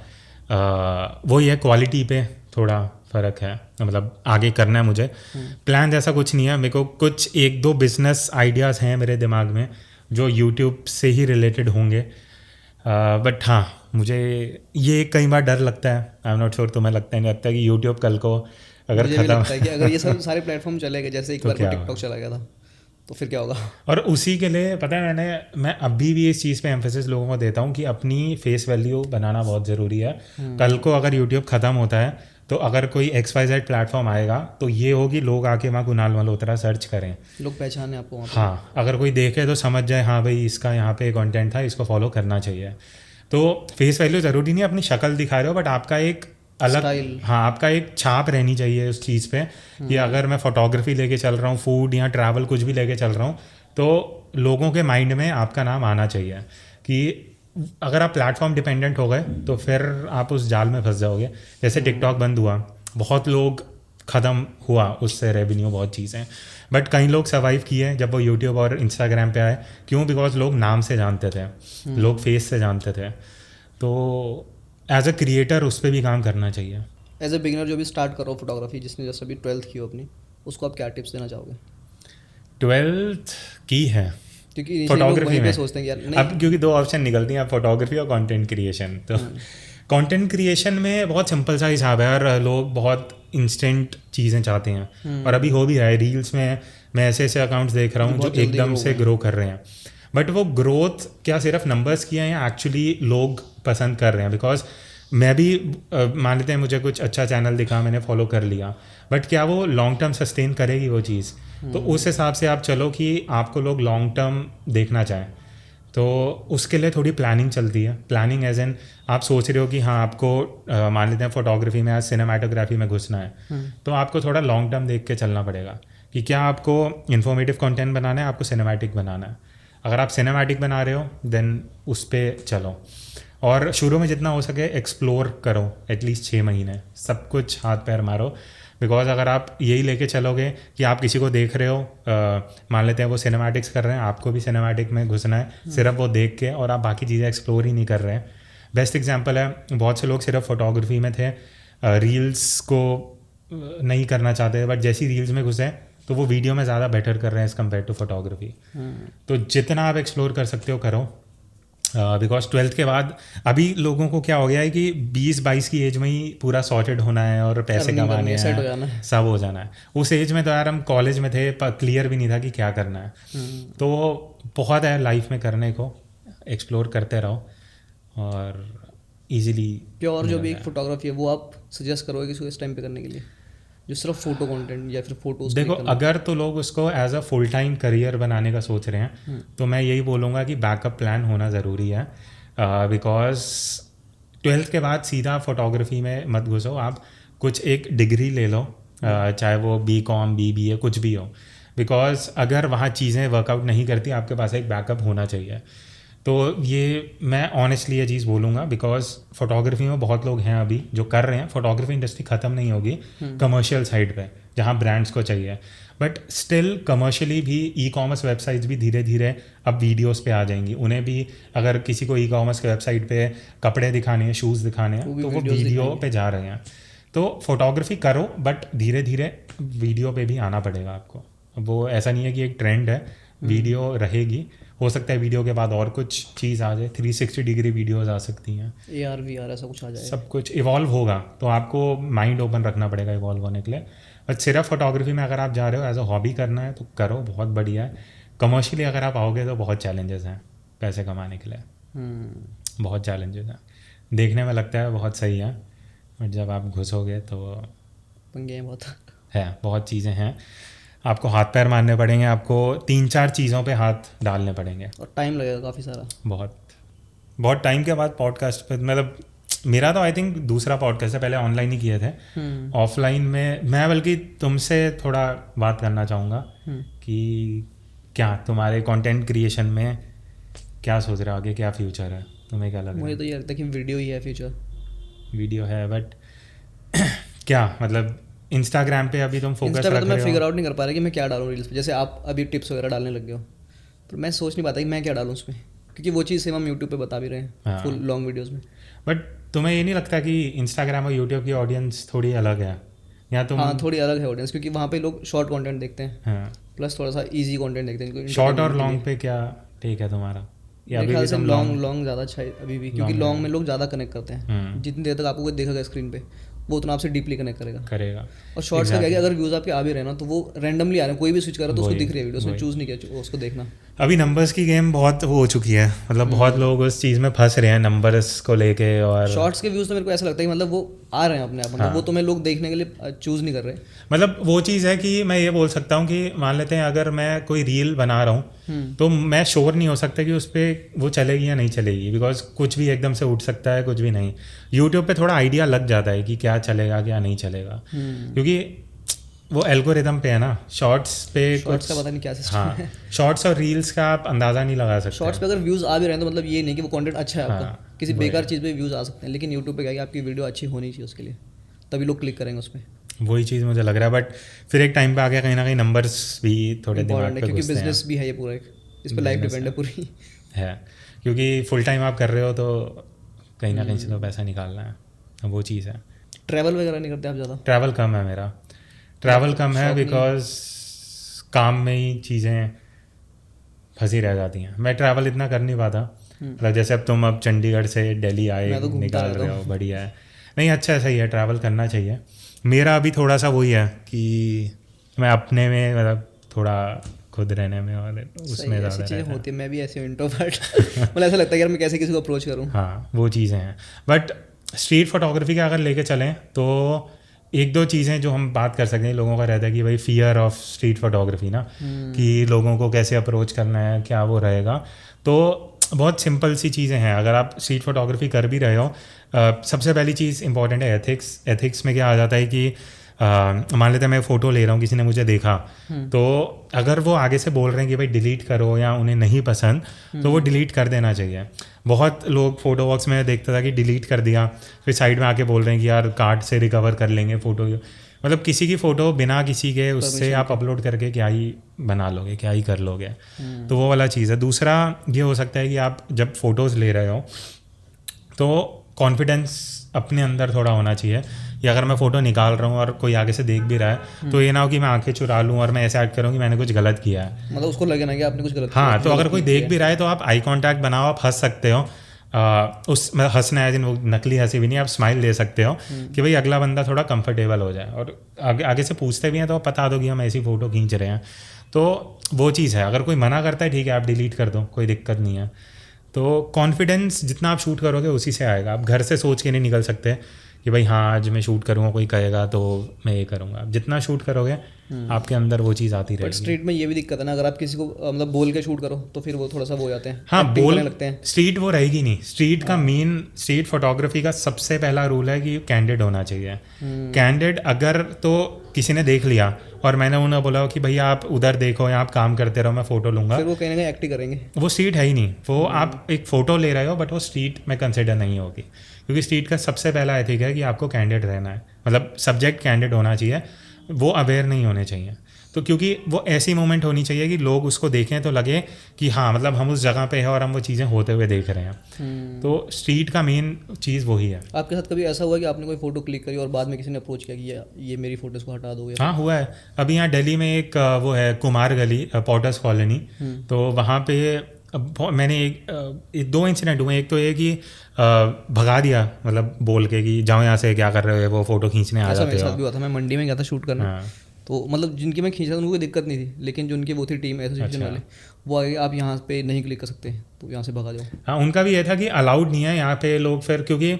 वो ये क्वालिटी पे थोड़ा फ़र्क है, मतलब आगे करना है मुझे। प्लान ऐसा कुछ नहीं है मेरे को, कुछ 1-2 बिजनेस आइडियाज़ हैं मेरे दिमाग में जो यूट्यूब से ही रिलेटेड होंगे। बट हाँ, मुझे ये कई बार डर लगता है, आई एम नॉट श्योर, तुम्हें लगता है नहीं लगता कि यूट्यूब कल को अगर मुझे भी लगता है कि अगर ये सब सारे प्लेटफॉर्म चले गए, जैसे एक बार टिकटॉक चला गया था, तो फिर क्या होगा? और उसी के लिए पता है मैं अभी भी इस चीज़ पे एम्फेसिस लोगों को देता हूँ कि अपनी फेस वैल्यू बनाना बहुत ज़रूरी है। कल को अगर यूट्यूब ख़त्म होता है तो अगर कोई XYZ प्लेटफॉर्म आएगा तो ये होगी लोग आके वहाँ कुणाल मल्होत्रा सर्च करें, लोग पहचाने आपको वहाँ पे। हाँ, अगर कोई देखे तो समझ जाए हाँ भाई इसका यहाँ पे कंटेंट था, इसको फॉलो करना चाहिए। तो फेस वैल्यू ज़रूरी नहीं अपनी शक्ल दिखा रहे हो, बट आपका एक अलग, हाँ, आपका एक छाप रहनी चाहिए उस चीज़ पे कि अगर मैं फोटोग्राफी लेके चल रहा हूँ, फूड या ट्रैवल कुछ भी लेके चल रहा हूँ, तो लोगों के माइंड में आपका नाम आना चाहिए। कि अगर आप प्लेटफॉर्म डिपेंडेंट हो गए तो फिर आप उस जाल में फंस जाओगे। जैसे टिकटॉक बंद हुआ, बहुत लोग ख़त्म हुआ उससे रेवेन्यू, बहुत चीज़ें, बट कई लोग सर्वाइव किए जब वो यूट्यूब और इंस्टाग्राम पे आए। क्यों? बिकॉज लोग नाम से जानते थे, लोग फेस से जानते थे। तो एज अ क्रिएटर उस पर भी काम करना चाहिए। एज अ बिगिनर जो भी स्टार्ट करो फोटोग्राफी, जिसने जैसे अभी 12th की हो अपनी, उसको आप क्या टिप्स देना चाहोगे? 12th की है क्योंकि initially लोग फोटोग्राफी वहीं पे में सोचते हैं कि यार नहीं। अब क्योंकि दो ऑप्शन निकलती हैं, फोटोग्राफी और कंटेंट क्रिएशन। तो कंटेंट क्रिएशन में बहुत सिंपल सा हिसाब है और लोग बहुत इंस्टेंट चीज़ें चाहते हैं, और अभी हो भी रहा है। रील्स में मैं ऐसे ऐसे अकाउंट्स देख रहा हूँ जो बहुत जल्दी एकदम grow से हुए हैं। ग्रो कर रहे हैं, बट वो ग्रोथ क्या सिर्फ नंबर्स की है या एक्चुअली लोग पसंद कर रहे हैं? बिकॉज मैं भी मान लेते हैं मुझे कुछ अच्छा चैनल दिखा, मैंने फॉलो कर लिया, बट क्या वो लॉन्ग टर्म सस्टेन करेगी वो चीज़? तो उस हिसाब से आप चलो कि आपको लोग लॉन्ग टर्म देखना चाहें, तो उसके लिए थोड़ी प्लानिंग चलती है। प्लानिंग एज एन आप सोच रहे हो कि हाँ आपको मान लेते हैं फोटोग्राफी में, आज सिनेमाटोग्राफी में घुसना है, तो आपको थोड़ा लॉन्ग टर्म देख के चलना पड़ेगा कि क्या आपको इन्फॉर्मेटिव कंटेंट बनाना है, आपको सिनेमैटिक बनाना है। अगर आप सिनेमैटिक बना रहे हो देन उस पर चलो, और शुरू में जितना हो सके एक्सप्लोर करो, एटलीस्ट 6 महीने सब कुछ हाथ पैर मारो। बिकॉज अगर आप यही लेके चलोगे कि आप किसी को देख रहे हो, मान लेते हैं वो सिनेमैटिक्स कर रहे हैं, आपको भी सिनेमैटिक में घुसना है सिर्फ वो देख के, और आप बाकी चीज़ें एक्सप्लोर ही नहीं कर रहे हैं। बेस्ट एग्जांपल है, बहुत से लोग सिर्फ फोटोग्राफी में थे, रील्स को नहीं करना चाहते, बट जैसी रील्स में घुसे तो वो वीडियो में ज़्यादा बेटर कर रहे हैं एज़ कम्पेयर टू फोटोग्राफी। तो जितना आप एक्सप्लोर कर सकते हो करो, बिकॉज 12th के बाद अभी लोगों को क्या हो गया है कि 20-22 की एज में ही पूरा सॉर्टेड होना है और पैसे Earning कमाने करनी है, set हो हैं, जाना है। सब हो जाना है। उस एज में तो यार हम कॉलेज में थे, क्लियर भी नहीं था कि क्या करना है। तो बहुत है लाइफ में करने को, एक्सप्लोर करते रहो और इजीली। प्योर जो भी एक फोटोग्राफी है वो आप सजेस्ट करोगे किसी को इस टाइम पे करने के लिए, जो सिर्फ फोटो कंटेंट या फिर फोटोज? देखो, अगर तो लोग उसको as a full time career बनाने का सोच रहे हैं तो मैं यही बोलूँगा कि बैकअप प्लान होना ज़रूरी है। बिकॉज 12th के बाद सीधा फोटोग्राफी में मत घुसो, आप कुछ एक डिग्री ले लो, चाहे वो BCom BBA कुछ भी हो। बिकॉज अगर वहाँ चीज़ें वर्कआउट नहीं करती, आपके पास एक बैकअप होना चाहिए। तो ये मैं ऑनेस्टली ये चीज़ बोलूँगा, बिकॉज फोटोग्राफी में बहुत लोग हैं अभी जो कर रहे हैं। फोटोग्राफी इंडस्ट्री ख़त्म नहीं होगी कमर्शियल साइड पे, जहाँ ब्रांड्स को चाहिए, बट स्टिल कमर्शियली भी ई-कॉमर्स वेबसाइट्स भी धीरे धीरे अब वीडियोस पे आ जाएंगी। उन्हें भी अगर किसी को ई-कॉमर्स के वेबसाइट पे कपड़े दिखाने हैं, शूज़ दिखाने हैं, तो वो वीडियो पे जा रहे हैं। तो फोटोग्राफी करो, बट धीरे धीरे वीडियो पे भी आना पड़ेगा आपको। वो ऐसा नहीं है कि एक ट्रेंड है, वीडियो रहेगी। हो सकता है वीडियो के बाद और कुछ चीज़ आ जाए, 360 डिग्री वीडियोज़ आ सकती हैं, AR VR ऐसा कुछ आ जाए, सब कुछ इवॉल्व होगा। तो आपको माइंड ओपन रखना पड़ेगा इवॉल्व होने के लिए। बट सिर्फ फोटोग्राफी में अगर आप जा रहे हो एज अ हॉबी करना है तो करो, बहुत बढ़िया है। कमर्शियली अगर आप आओगे तो बहुत चैलेंजेस हैं पैसे कमाने के लिए, बहुत चैलेंजेस हैं। देखने में लगता है बहुत सही है, बट जब आप घुसोगे तो पंगे हैं बहुत। है, बहुत चीज़ें हैं, आपको हाथ पैर मारने पड़ेंगे, आपको 3-4 चीज़ों पे हाथ डालने पड़ेंगे, और टाइम लगेगा काफ़ी सारा। बहुत टाइम के बाद पॉडकास्ट पे, मतलब मेरा तो आई थिंक दूसरा पॉडकास्ट है, पहले ऑनलाइन ही किए थे। ऑफलाइन में मैं बल्कि तुमसे थोड़ा बात करना चाहूँगा कि क्या तुम्हारे कंटेंट क्रिएशन में क्या सोच रहे हो आगे, क्या फ्यूचर है, तुम्हें क्या लग रहा मुझे है? तो ये लगता है कि वीडियो ही है फ्यूचर। वीडियो है, बट क्या मतलब इंस्टाग्राम पे अभी तुम फोकस इंस्टा पे रख तो मैं रहे फिगर हो? आउट नहीं कर पा रहा कि मैं क्या डालूँ रील्स पे। जैसे आप अभी टिप्स वगैरह डालने लग गए हो, तो मैं सोच नहीं पाता कि मैं क्या डालूँ उसमें, क्योंकि वो चीज़ सेम हम यूट्यूब पे बता भी रहे हैं हाँ। फुल लॉन्ग वीडियोज़ में। बट तुम्हें ये नहीं लगता कि इंस्टाग्राम और यूट्यूब की ऑडियंस थोड़ी अलग है, या तुम? हाँ, थोड़ी अलग है ऑडियंस, क्योंकि वहाँ पे लोग शॉर्ट कंटेंट देखते हैं, हाँ, प्लस थोड़ा सा इजी कंटेंट देखते हैं। शॉर्ट और लॉन्ग पे क्या ठीक है तुम्हारा? या मेरे अभी ख्याल भी से तुम लॉन्ग ज़्यादा अच्छा है अभी भी, क्योंकि Long लॉन्ग है। में लोग ज़्यादा कनेक्ट करते हैं। जितनी देर तक आपको कोई देखेगा स्क्रीन पे, वो उतना आपसे डीपली कनेक्ट करेगा। करेगा? और शॉर्ट्स का क्या है कि अगर व्यूज़ आपके आ भी रहे हैं ना, तो वो रैंडमली आ रहे हैं, कोई भी स्विच कर रहा है तो उसको दिख रही है वीडियो, उसने चूज़ नहीं किया उसको देखना। अभी नंबर्स की गेम बहुत वो हो चुकी है, मतलब बहुत लोग उस चीज़ में फंस रहे हैं नंबर्स को लेके। और शॉर्ट्स के व्यूज़ तो मेरे को ऐसा लगता है कि मतलब वो आ रहे हैं अपने आप, मतलब वो तुम्हें लोग देखने के लिए चूज़ नहीं कर रहे। मतलब वो चीज़ है कि मैं ये बोल सकता हूँ कि मान लेते हैं अगर मैं कोई रील बना रहा हूँ तो मैं श्योर नहीं हो सकता कि उस पर वो चलेगी या नहीं चलेगी, बिकॉज कुछ भी एकदम से उठ सकता है, कुछ भी नहीं। यूट्यूब पे थोड़ा आइडिया लग जाता है कि क्या चलेगा क्या नहीं चलेगा, क्योंकि वो एल्गोरिदम पे है ना। शॉर्ट्स पे शॉर्ट्स का पता नहीं क्या सिस्टम हाँ, है। शॉर्ट्स और रील्स का आप अंदाज़ा नहीं लगा सकते। शॉर्ट्स पे अगर व्यूज़ आ भी रहे हैं तो मतलब ये नहीं कि वो कंटेंट अच्छा है आपका, हाँ, किसी बेकार चीज़ पे व्यूज़ आ सकते हैं, लेकिन यूट्यूब पे क्या है कि आपकी वीडियो अच्छी होनी चाहिए उसके लिए, तभी लोग क्लिक करेंगे उस पर। वही चीज़ मुझे लग रहा है, बट फिर एक टाइम पे आगे कहीं ना कहीं नंबर्स भी थोड़े दिमाग इंपॉर्टेंट है, पे क्योंकि घुसते हैं। बिजनेस भी है ये पूरा, एक इस पर लाइफ डिपेंड है पूरी। है, क्योंकि फुल टाइम आप कर रहे हो तो कहीं ना कहीं से तो पैसा निकालना है, अब वो चीज़ है। ट्रैवल वगैरह नहीं करते आप ज़्यादा? ट्रैवल कम है मेरा, ट्रैवल कम है बिकॉज काम में ही चीज़ें फंसी रह जाती हैं। मैं ट्रैवल इतना कर नहीं पाता, मतलब जैसे अब चंडीगढ़ से दिल्ली आए, मैं तो घूमता निकाल रहता रहे हो, बढ़िया है। नहीं अच्छा सही है, ट्रैवल करना चाहिए। मेरा अभी थोड़ा सा वही है कि मैं अपने में मतलब थोड़ा खुद रहने में और उसमें ज़्यादा ऐसी चीज़ें रहता है। होती है। मैं भी ऐसे हूँ इंट्रोवर्ट मतलब ऐसा लगता है यार मैं कैसे किसी को अप्रोच करूँ। हाँ वो चीज़ें हैं। बट स्ट्रीट फोटोग्राफी का अगर लेके चलें तो एक दो चीज़ें जो हम बात कर सकते हैं, लोगों का रहता है कि भाई फियर ऑफ स्ट्रीट फोटोग्राफी ना, कि लोगों को कैसे अप्रोच करना है, क्या वो रहेगा। तो बहुत सिंपल सी चीज़ें हैं। अगर आप स्ट्रीट फोटोग्राफी कर भी रहे हो, सबसे पहली चीज़ इंपॉर्टेंट है एथिक्स। एथिक्स में क्या आ जाता है कि मान लेते हैं मैं फ़ोटो ले रहा हूँ, किसी ने मुझे देखा, तो अगर वो आगे से बोल रहे हैं कि भाई डिलीट करो या उन्हें नहीं पसंद, तो वो डिलीट कर देना चाहिए। बहुत लोग फ़ोटो वॉक्स में देखता था कि डिलीट कर दिया, फिर साइड में आके बोल रहे हैं कि यार कार्ड से रिकवर कर लेंगे फ़ोटो। मतलब किसी की फ़ोटो बिना किसी के उससे आप अपलोड करके क्या ही बना लोगे, क्या ही कर लोगे। तो वो वाला चीज़ है। दूसरा ये हो सकता है कि आप जब फ़ोटोज़ ले रहे हो तो कॉन्फिडेंस अपने अंदर थोड़ा होना चाहिए, या अगर मैं फ़ोटो निकाल रहा हूँ और कोई आगे से देख भी रहा है तो ये ना हो कि मैं आंखें चुरा लूँ और मैं ऐसे एक्ट करूँ कि मैंने कुछ गलत किया है। मतलब उसको लगे ना कि आपने कुछ गलत हाँ, तो अगर कोई देख भी रहा है तो आप आई कांटेक्ट बनाओ, आप हंस सकते हो। उस हंसना है जिन वो नकली हंसी भी नहीं, आप स्माइल दे सकते हो कि भाई अगला बंदा थोड़ा कंफर्टेबल हो जाए। और आगे से पूछते भी हैं तो आप बता दो कि हम ऐसी फ़ोटो खींच रहे हैं। तो वो चीज़ है। अगर कोई मना करता है ठीक है आप डिलीट कर दो, कोई दिक्कत नहीं है। तो कॉन्फिडेंस जितना आप शूट करोगे उसी से आएगा। आप घर से सोच के नहीं निकल सकते कि भाई हाँ आज मैं शूट करूँगा, कोई कहेगा तो मैं ये करूँगा। आप जितना शूट करोगे आपके अंदर वो चीज़ आती बट रहेगी। स्ट्रीट में ये भी दिक्कत है ना, अगर आप किसी को मतलब बोल के शूट करो तो फिर वो थोड़ा सा वो हो जाते हैं, हाँ acting बोल करने लगते हैं। स्ट्रीट वो रहेगी नहीं। स्ट्रीट का मेन स्ट्रीट फोटोग्राफी का सबसे पहला रूल है कि कैंडिड होना चाहिए। कैंडिड अगर तो किसी ने देख लिया और मैंने उन्हें बोला कि भैया आप उधर देखो या आप काम करते रहो मैं फ़ोटो लूँगा, फिर वो कहीं ना कहीं एक्ट ही करेंगे। वो स्ट्रीट है ही नहीं। वो आप एक फ़ोटो ले रहे हो बट वो स्ट्रीट में कंसिडर नहीं होगी, क्योंकि स्ट्रीट का सबसे पहला एथिक है कि आपको कैंडिड रहना है। मतलब सब्जेक्ट कैंडिड होना चाहिए, वो अवेयर नहीं होने चाहिए। तो क्योंकि वो ऐसी मोमेंट होनी चाहिए कि लोग उसको देखें तो लगे कि हाँ मतलब हम उस जगह पे हैं और हम वो चीज़ें होते हुए देख रहे हैं। तो स्ट्रीट का मेन चीज़ वही है। आपके साथ कभी ऐसा हुआ कि आपने कोई फोटो क्लिक करी और बाद में किसी ने अप्रोच किया कि ये मेरी फोटोज को हटा दो या हाँ हुआ है। अभी यहाँ दिल्ली में एक वो है कुमार गली, पॉटर्स कॉलोनी, तो वहाँ पे मैंने एक दो इंसिडेंट हुए। एक तो ये कि भगा दिया, मतलब बोल के कि जाओ यहाँ से, क्या कर रहे हो, वो फ़ोटो खींचने आ ऐसा जाते मेरे हो। साथ भी हुआ था। मैं मंडी में गया था शूट करने। हाँ तो मतलब जिनकी मैं खींचा था उनको कोई दिक्कत नहीं थी, लेकिन जो उनकी वो थी टीम एसोसिएशन वाले, वो आगे आप यहाँ पे नहीं क्लिक कर सकते, तो यहाँ से भगा जाओ। हाँ उनका भी ये था कि अलाउड नहीं है यहाँ पे लोग, फिर क्योंकि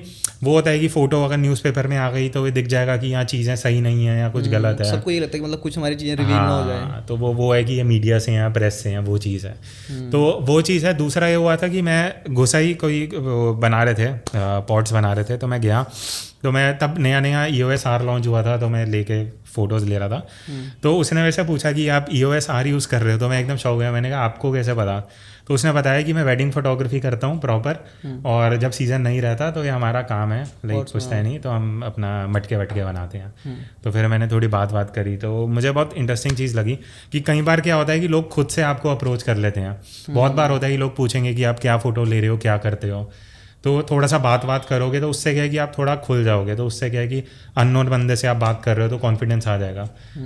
वो होता है कि फ़ोटो अगर न्यूज़पेपर में आ गई तो ये दिख जाएगा कि यहाँ चीज़ें सही नहीं है या कुछ गलत है। सबको ये लगता है कि मतलब कुछ हमारी चीज़ें रिवील ना हो जाए। हाँ तो वो है कि ये मीडिया से हैं, प्रेस से हैं, वो चीज़ है। तो वो चीज़ है। दूसरा ये हुआ था कि मैं घुसाई कोई बना रहे थे, पॉट्स बना रहे थे, तो मैं गया, तो मैं तब नया नया EOS R लॉन्च हुआ था, तो मैं लेके फ़ोटोज़ ले रहा था। तो उसने वैसे पूछा कि आप EOS R यूज़ कर रहे हो, तो मैं एकदम शौक गया। मैंने कहा आपको कैसे पता? तो उसने बताया कि मैं वेडिंग फोटोग्राफी करता हूँ प्रॉपर, और जब सीज़न नहीं रहता तो ये हमारा काम है, लाइक कुछ है नहीं, तो हम अपना मटके वटके बनाते हैं। तो फिर मैंने थोड़ी बात करी, तो मुझे बहुत इंटरेस्टिंग चीज़ लगी कि कई बार क्या होता है कि लोग खुद से आपको अप्रोच कर लेते हैं। बहुत बार होता है कि लोग पूछेंगे कि आप क्या फ़ोटो ले रहे हो, क्या करते हो, तो थोड़ा सा बात करोगे तो उससे क्या है कि आप थोड़ा खुल जाओगे। तो उससे क्या है कि अननोन बंदे से आप बात कर रहे हो तो कॉन्फिडेंस आ जाएगा।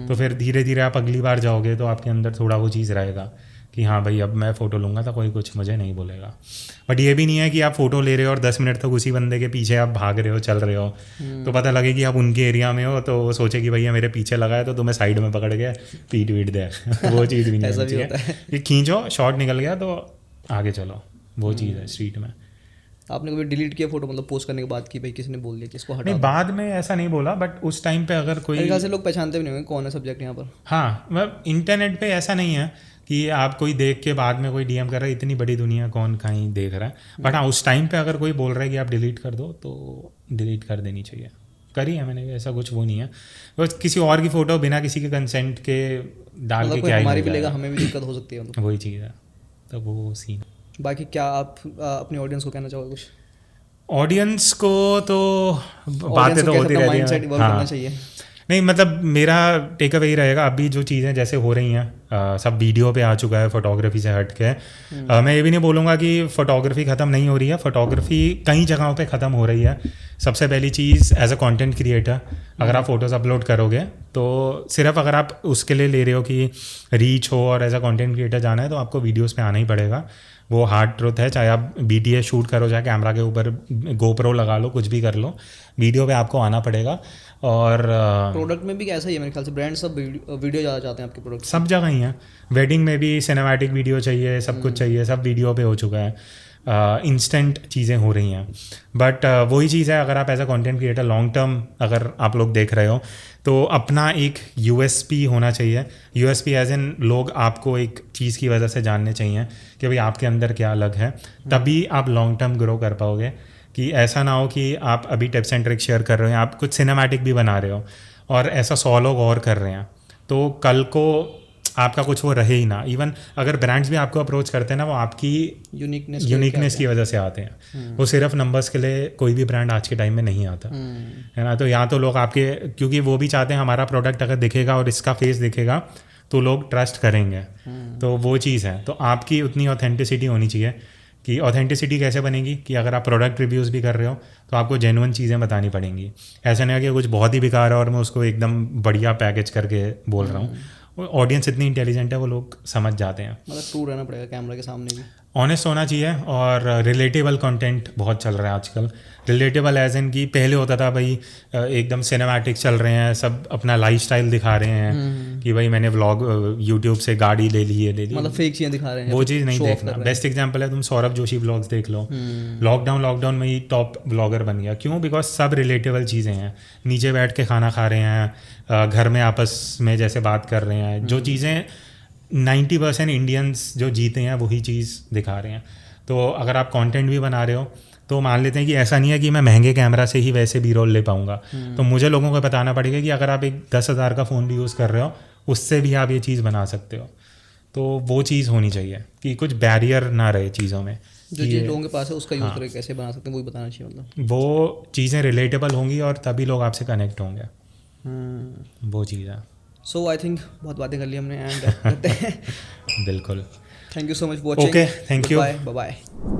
तो फिर धीरे धीरे आप अगली बार जाओगे तो आपके अंदर थोड़ा वो चीज़ रहेगा कि हाँ भाई अब मैं फ़ोटो लूँगा तो कोई कुछ मुझे नहीं बोलेगा। बट ये भी नहीं है कि आप फ़ोटो ले रहे हो और 10 मिनट तक उसी बंदे के पीछे आप भाग रहे हो, चल रहे हो, तो पता लगे कि आप उनके एरिया में हो, तो वो सोचे कि भैया मेरे पीछे लगा है तो तुम्हें साइड में पकड़ के पीट वीट दे। वो चीज़ भी नहीं होनी चाहिए कि खींचो, शॉट निकल गया तो आगे चलो, वो चीज़ है स्ट्रीट में। आपने कभी डिलीट किया फोटो, मतलब पोस्ट करने के बाद कि भाई किसी ने बोल दिया कि इसको हटा नहीं, दो? बाद में ऐसा नहीं बोला, बट उस टाइम पे अगर कोई, मेरे ख्याल से लोग पहचानते भी नहीं होंगे कौन है सब्जेक्ट यहाँ पर। हाँ मतलब इंटरनेट पे ऐसा नहीं है कि आप कोई देख के बाद में कोई DM कर रहा है, इतनी बड़ी दुनिया कौन कहीं देख रहा है। बट हाँ उस टाइम पे अगर कोई बोल रहा है कि आप डिलीट कर दो तो डिलीट कर देनी चाहिए। करी है मैंने, ऐसा कुछ वो नहीं है। बस किसी और की फ़ोटो बिना किसी के कंसेंट के डाल मतलब के कोई क्या ही हमारी हो भी लेगा, जाएगा। हमें भी दिक्कत हो सकती है मतलब। वही चीज़ है, तो वो सीन। बाकी क्या आप अपने ऑडियंस को कहना चाहोगे कुछ? ऑडियंस को तो बातें तो होती रहती माइंडसेट हैं। इवॉल्व करना हाँ चाहिए। नहीं मतलब मेरा टेक अवे ही रहेगा, अभी जो चीज़ें जैसे हो रही हैं सब वीडियो पे आ चुका है फोटोग्राफी से हट के। मैं ये भी नहीं बोलूँगा कि फ़ोटोग्राफी ख़त्म नहीं हो रही है, फ़ोटोग्राफी कई जगहों पे ख़त्म हो रही है। सबसे पहली चीज़ एज अ कंटेंट क्रिएटर अगर आप फ़ोटोज़ अपलोड करोगे तो सिर्फ अगर आप उसके लिए ले रहे हो कि रीच हो और एज अ कंटेंट क्रिएटर जाना है तो आपको वीडियोज़ पे आना ही पड़ेगा। वो हार्ड ट्रुथ है, चाहे आप BTS शूट करो, चाहे कैमरा के ऊपर GoPro लगा लो, कुछ भी कर लो, वीडियो पे आपको आना पड़ेगा। और प्रोडक्ट में भी ऐसा ही है मेरे ख्याल से, ब्रांड सब वीडियो ज़्यादा चाहते हैं आपके प्रोडक्ट। सब जगह ही है, वेडिंग में भी सिनेमैटिक वीडियो चाहिए, सब कुछ चाहिए, सब वीडियो पे हो चुका है, इंस्टेंट चीज़ें हो रही हैं। बट वही चीज़ है, अगर आप as a content creator long term अगर आप लोग देख रहे हो तो अपना एक USP होना चाहिए। USP एज इन लोग आपको एक चीज़ की वजह से जानने चाहिए कि भाई आपके अंदर क्या अलग है, तभी आप लॉन्ग टर्म ग्रो कर पाओगे। कि ऐसा ना हो कि आप अभी टिप्स एंड ट्रिक्स शेयर कर रहे हो, आप कुछ सिनेमैटिक भी बना रहे हो और ऐसा 100 लोग और कर रहे हैं, तो कल को आपका कुछ वो रहे ही ना। इवन अगर ब्रांड्स भी आपको अप्रोच करते हैं ना, वो आपकी यूनिकनेस की वजह से आते हैं। वो सिर्फ नंबर्स के लिए कोई भी ब्रांड आज के टाइम में नहीं आता है ना। तो यहाँ तो लोग आपके, क्योंकि वो भी चाहते हैं हमारा प्रोडक्ट अगर दिखेगा और इसका फेस दिखेगा तो लोग ट्रस्ट करेंगे। तो वो चीज़ है, तो आपकी उतनी ऑथेंटिसिटी होनी चाहिए। कि ऑथेंटिसिटी कैसे बनेगी कि अगर आप प्रोडक्ट रिव्यूज़ भी कर रहे हो तो आपको जेन्युइन चीज़ें बतानी पड़ेंगी। ऐसा नहीं है कि कुछ बहुत ही बेकार है और मैं उसको एकदम बढ़िया पैकेज करके बोल रहा हूँ। ऑडियंस इतनी इंटेलिजेंट है, वो लोग समझ जाते हैं। मतलब ट्रू रहना पड़ेगा कैमरा के सामने भी, ऑनेस्ट होना चाहिए। और रिलेटेबल कंटेंट बहुत चल रहा है आजकल। रिलेटेबल एज इन कि पहले होता था भाई एकदम सिनेमैटिक चल रहे हैं, सब अपना लाइफस्टाइल दिखा रहे हैं कि भाई मैंने व्लॉग यूट्यूब से गाड़ी ले ली है, मतलब फेक चीज़ें दिखा रहे हैं, वो चीज़ नहीं देखना। बेस्ट एग्जांपल है, तुम सौरभ जोशी व्लॉग्स देख लो। लॉकडाउन में ही टॉप व्लॉगर बन गया। क्यों? बिकॉज सब रिलेटेबल चीज़ें हैं। नीचे बैठ के खाना खा रहे हैं, घर में आपस में जैसे बात कर रहे हैं, जो चीज़ें 90% इंडियंस जो जीते हैं वही चीज़ दिखा रहे हैं। तो अगर आप कंटेंट भी बना रहे हो तो मान लेते हैं कि ऐसा नहीं है कि मैं महंगे कैमरा से ही वैसे भी रोल ले पाऊंगा। तो मुझे लोगों को बताना पड़ेगा कि अगर आप एक 10,000 का फ़ोन भी यूज़ कर रहे हो उससे भी आप ये चीज़ बना सकते हो। तो वो चीज़ होनी चाहिए कि कुछ बैरियर ना रहे चीज़ों में। जो चीज़ लोगों के पास है उसका यूज़ करके कैसे बना सकते हैं वही बताना चाहिए। मतलब वो चीज़ें रिलेटेबल होंगी और तभी लोग आपसे कनेक्ट होंगे। वो चीज़ है। सो आई थिंक बहुत बातें कर ली हमने एंड करते हैं। बिल्कुल। Thank you so much watching. Okay, thank you. Bye bye.